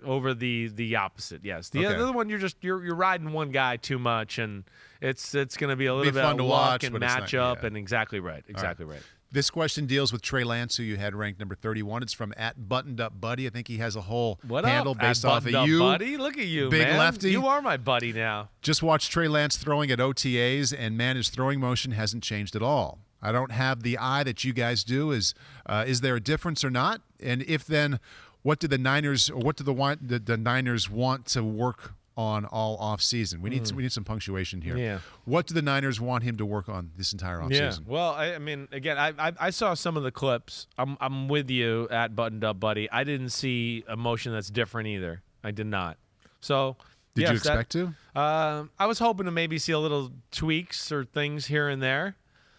over the opposite. Yes. The other one, you're riding one guy too much, and it's going to be a little bit fun to luck watch, and but it's matchup, not, and exactly right. Exactly right. This question deals with Trey Lance, who you had ranked number 31. It's from @ButtonedUpBuddy. I think he has a whole handle based off of you. Buddy? Look at you, big man. lefty. You are my buddy now. Just watched Trey Lance throwing at OTAs, and man, his throwing motion hasn't changed at all. I don't have the eye that you guys do. Is there a difference or not? And if then, what do the Niners the Niners want to work on all offseason? We need some punctuation here. Yeah. What do the Niners want him to work on this entire offseason? Yeah. Well, I mean, again, I saw some of the clips. I'm with you @ButtonedUpBuddy. I didn't see a motion that's different either. I did not. So did you expect to? I was hoping to maybe see a little tweaks or things here and there.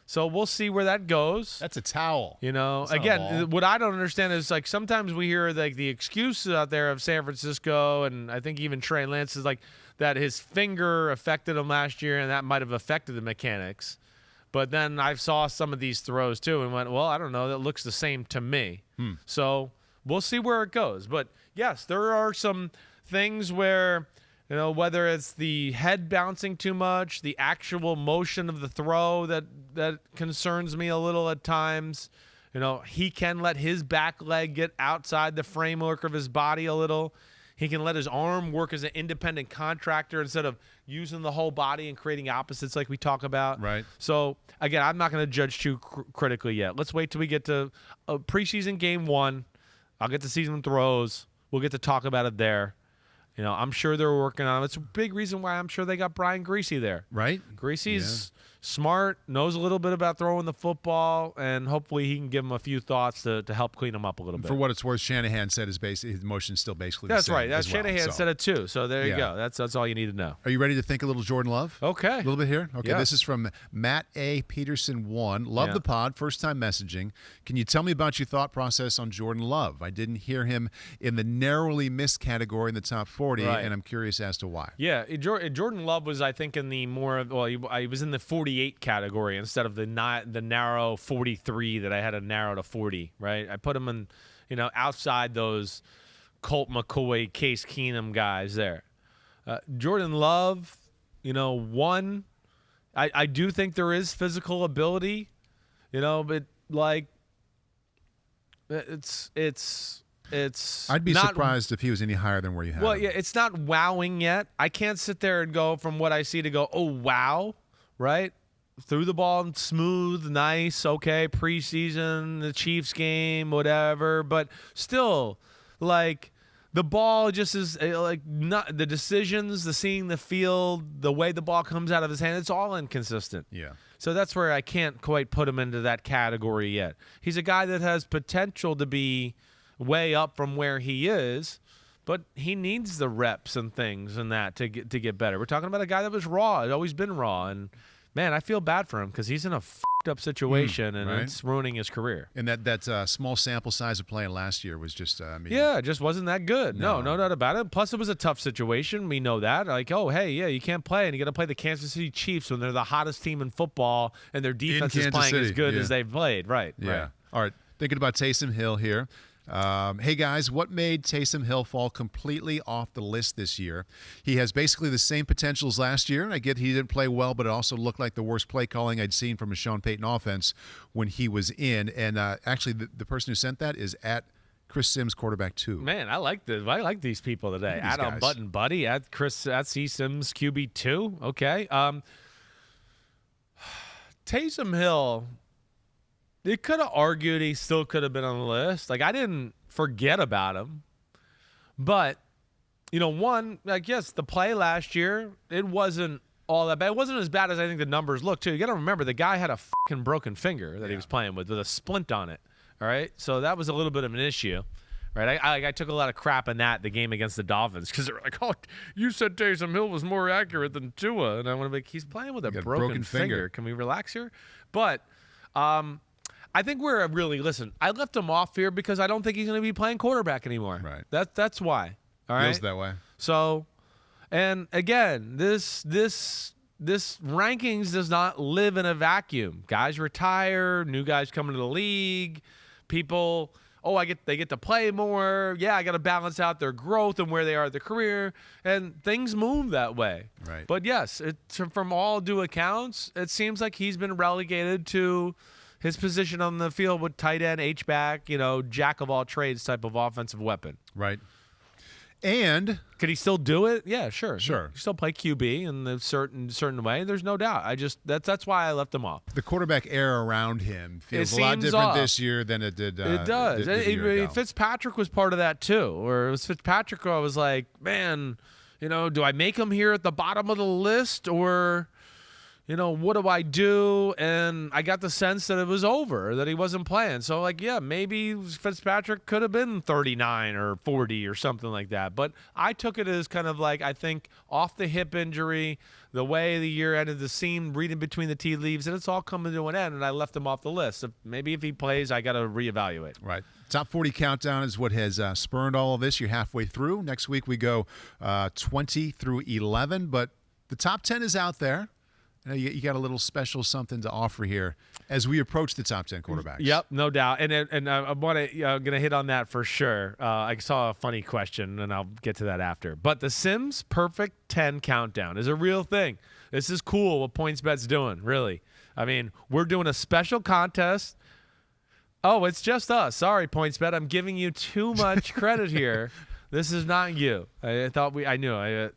So we'll see where that goes. That's a towel. Again, what I don't understand is like sometimes we hear like the excuses out there of San Francisco, and I think even Trey Lance is like that his finger affected him last year, and that might have affected the mechanics. But then I saw some of these throws too, and went, well, I don't know, that looks the same to me. So we'll see where it goes. But yes, there are some things where, whether it's the head bouncing too much, the actual motion of the throw that concerns me a little at times. He can let his back leg get outside the framework of his body a little. He can let his arm work as an independent contractor instead of using the whole body and creating opposites like we talk about. Right. So, again, I'm not going to judge too critically yet. Let's wait till we get to a preseason game 1. I'll get to see some throws. We'll get to talk about it there. I'm sure they're working on it. It's a big reason why I'm sure they got Brian Greasy there. Right. Greasy's smart, knows a little bit about throwing the football, and hopefully he can give him a few thoughts to help clean him up a little bit. For what it's worth, Shanahan said his motion's still basically the That's same. right. That's Shanahan said it too. So there you go. That's all you need to know. Are you ready to think a little Jordan Love? Okay. A little bit here? Okay, Yeah. This is from Matt A. Peterson 1. Love the pod, first time messaging. Can you tell me about your thought process on Jordan Love? I didn't hear him in the narrowly missed category in the top 40, and I'm curious as to why. Yeah, Jordan Love was, I think, in the more, well, he was in the 48 category instead of the narrow 43 that I had to narrow to 40, right? I put him in, outside those Colt McCoy, Case Keenum guys there. Jordan Love, one, I do think there is physical ability, but like it's I'd be not, surprised if he was any higher than where you have him. yeah, it's not wowing yet. I can't sit there and go from what I see to go, oh, wow, right? Threw the ball smooth, nice, okay, preseason, the Chiefs game, whatever. But still, like, the ball just is, like, not the decisions, the seeing the field, the way the ball comes out of his hand, it's all inconsistent. Yeah. So that's where I can't quite put him into that category yet. He's a guy that has potential to be way up from where he is, but he needs the reps and things and that to get better. We're talking about a guy that was raw, has always been raw, and man, I feel bad for him because he's in a fucked up situation and it's ruining his career. And that small sample size of playing last year was just, it just wasn't that good. No doubt about it. Plus, it was a tough situation. We know that. Like, oh, hey, yeah, you can't play, and you got to play the Kansas City Chiefs when they're the hottest team in football, and their defense is playing as good as they've played. Right. Yeah. Right. All right. Thinking about Taysom Hill here. Hey, guys, what made Taysom Hill fall completely off the list this year? He has basically the same potential as last year. I get he didn't play well, but it also looked like the worst play calling I'd seen from a Sean Payton offense when he was in. And actually, the person who sent that is at Chris Simms, quarterback 2. Man, I like this. I like these people today. At Unbuttoned Buddy, at C Simms QB 2. Okay. Taysom Hill, you could have argued he still could have been on the list. Like, I didn't forget about him. But, one, like, yes, the play last year, it wasn't all that bad. It wasn't as bad as I think the numbers look, too. You got to remember, the guy had a fucking broken finger that he was playing with a splint on it. All right? So that was a little bit of an issue. Right? I took a lot of crap in the game against the Dolphins because they were like, oh, you said Taysom Hill was more accurate than Tua. And I want to be like, he's playing with a broken finger. Can we relax here? But, I think we're I left him off here because I don't think he's going to be playing quarterback anymore. Right. That's why. All right. Feels that way. So, and again, this rankings does not live in a vacuum. Guys retire, new guys come into the league, people, they get to play more. Yeah, I got to balance out their growth and where they are in their career, and things move that way. Right. But yes, from all due accounts, it seems like he's been relegated to his position on the field with tight end, H-back, jack of all trades type of offensive weapon. Right. And could he still do it? Yeah, sure. Sure. He still play QB in a certain way. There's no doubt. That's why I left him off. The quarterback air around him feels a lot different this year than it did. It does. Fitzpatrick was part of that too. Or it was Fitzpatrick. I was like, man, do I make him here at the bottom of the list or? What do I do? And I got the sense that it was over, that he wasn't playing. So, maybe Fitzpatrick could have been 39 or 40 or something like that. But I took it as kind of like, I think, off the hip injury, the way the year ended, the seam reading between the tea leaves, and it's all coming to an end, and I left him off the list. Maybe if he plays, I got to reevaluate. Right. Top 40 countdown is what has spurned all of this. You're halfway through. Next week we go 20 through 11, but the top 10 is out there. You got a little special something to offer here as we approach the top 10 quarterbacks. Yep, no doubt. And I'm going to hit on that for sure. I saw a funny question, and I'll get to that after. But the Simms Perfect 10 Countdown is a real thing. This is cool what PointsBet's doing, really. I mean, we're doing a special contest. Oh, it's just us. Sorry, PointsBet. I'm giving you too much credit here. This is not you. I knew.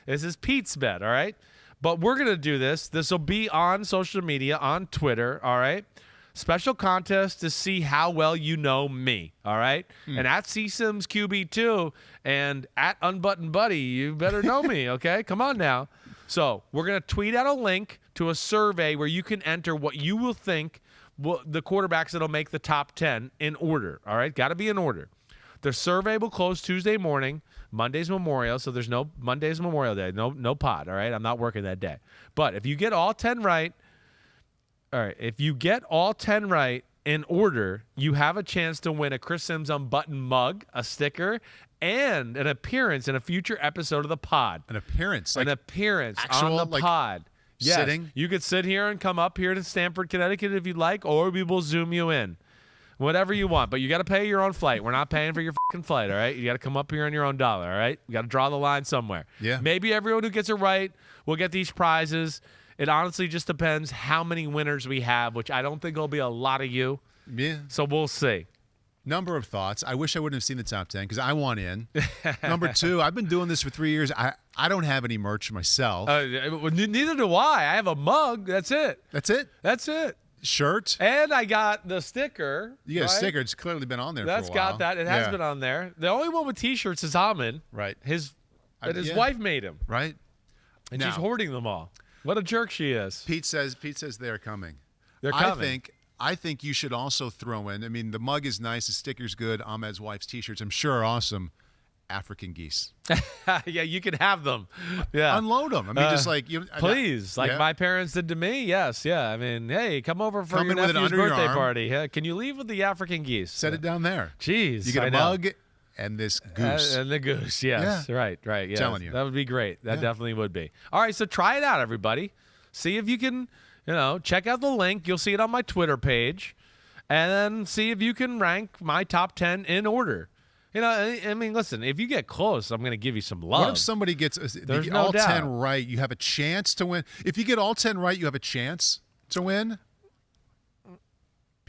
This is Pete's bet, all right? But we're going to do this. This will be on social media, on Twitter, all right? Special contest to see how well you know me, all right? And at CSIMS QB2 and at Unbuttoned Buddy, you better know me, okay? Come on now. So we're going to tweet out a link to a survey where you can enter what you will think the quarterbacks that'll make the top 10 in order. All right, got to be in order. The survey will close Tuesday morning. Monday's Memorial, so there's no Monday's Memorial Day. No pod, all right? I'm not working that day. But if you get all 10 right, all right, if you get all 10 right in order, you have a chance to win a Chris Simms Unbuttoned mug, a sticker, and an appearance in a future episode of the pod. An appearance? An appearance on the pod. Yes. Sitting? You could sit here and come up here to Stamford, Connecticut if you'd like, or we will Zoom you in. Whatever you want, but you got to pay your own flight. We're not paying for your fucking flight, all right? You got to come up here on your own dollar, all right? You got to draw the line somewhere. Yeah. Maybe everyone who gets it right will get these prizes. It honestly just depends how many winners we have, which I don't think will be a lot of you. Yeah. So we'll see. Number of thoughts. I wish I wouldn't have seen the top 10 because I want in. Number 2, I've been doing this for 3 years. I don't have any merch myself. Neither do I. I have a mug. That's it. That's it? That's it. Shirt. And I got the sticker. You got right? a sticker. It's clearly been on there That's for a while. got that. It has been on there. The only one with T-shirts is Ahmed. Right. His wife made him. Right. And she's hoarding them all. What a jerk she is. Pete says they're coming. They're coming. I think you should also throw in, I mean, the mug is nice, the sticker's good, Ahmed's wife's T-shirts, I'm sure are awesome. African geese. Yeah, you can have them. Yeah. Unload them. I mean, just like you. Please, like my parents did to me. Yes, yeah. I mean, hey, come over for your nephew's birthday party. Yeah. Can you leave with the African geese? Set it down there. Jeez, you get a mug and this goose. And the goose, yes. Yeah. Right. Yes. Telling you. That would be great. That definitely would be. All right, so try it out, everybody. See if you can, check out the link. You'll see it on my Twitter page. And then see if you can rank my top 10 in order. I mean, listen, if you get close, I'm going to give you some love. What if somebody gets all 10 right? You have a chance to win. If you get all 10 right, you have a chance to win.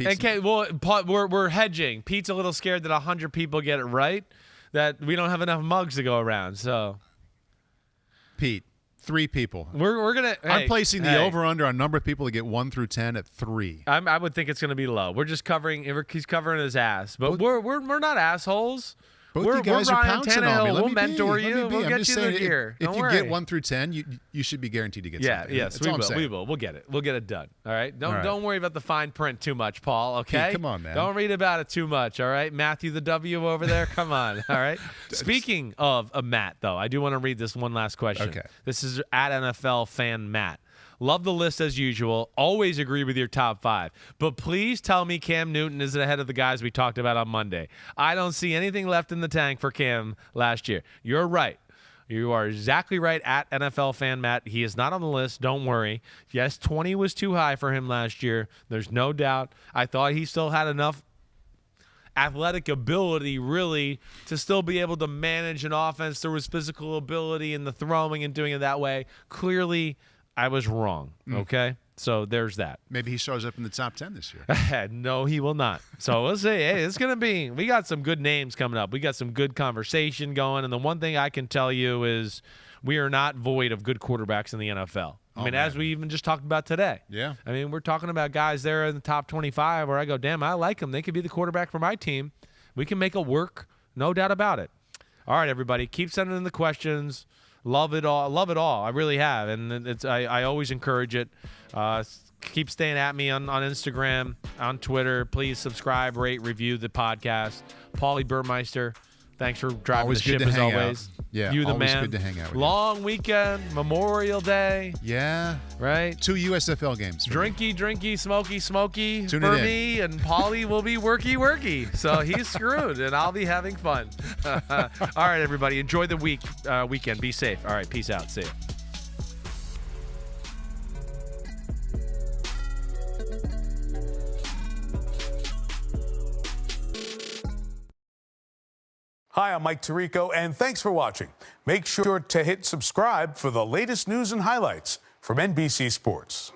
Okay, well, we're hedging. Pete's a little scared that 100 people get it right, that we don't have enough mugs to go around. So, Pete, 3 people. We're gonna. I'm placing the over/under on number of people to get 1 through 10 at 3. I would think it's gonna be low. We're just covering. He's covering his ass, but we're not assholes. Both you guys are Ryan pouncing on me. We'll mentor you. We'll get you the gear. If you get 1 through 10, you should be guaranteed to get something. Yes, we will. We'll get it. We'll get it done. All right. Don't worry about the fine print too much, Paul. Okay. Hey, come on, man. Don't read about it too much. All right, Matthew the W over there. Come on. All right. Speaking of Matt, though, I do want to read this one last question. Okay. This is at NFL fan Matt. Love the list as usual. Always agree with your top 5. But please tell me Cam Newton isn't ahead of the guys we talked about on Monday. I don't see anything left in the tank for Cam last year. You're right. You are exactly right at NFL fan Matt. He is not on the list. Don't worry. Yes, 20 was too high for him last year. There's no doubt. I thought he still had enough athletic ability really to still be able to manage an offense. There was physical ability in the throwing and doing it that way. Clearly, I was wrong, okay? So there's that. Maybe he shows up in the top 10 this year. No, he will not. So we'll see. Hey, it's going to be – we got some good names coming up. We got some good conversation going. And the one thing I can tell you is we are not void of good quarterbacks in the NFL. I mean, as we even just talked about today. Yeah. I mean, we're talking about guys there in the top 25 where I go, damn, I like them. They could be the quarterback for my team. We can make it work. No doubt about it. All right, everybody. Keep sending in the questions. Love it all. Love it all. I really have. And I always encourage it. Keep staying at me on Instagram, on Twitter. Please subscribe, rate, review the podcast. Paulie Burmeister, thanks for driving always the ship as always. Yeah, you the always man. good to hang out with Long weekend, Memorial Day. Yeah. Right? 2 USFL games. Drinky, smoky Tune for it in. me, and Paulie will be worky. So he's screwed, and I'll be having fun. All right, everybody. Enjoy the weekend. Be safe. All right, peace out. See ya. Hi, I'm Mike Tirico, and thanks for watching. Make sure to hit subscribe for the latest news and highlights from NBC Sports.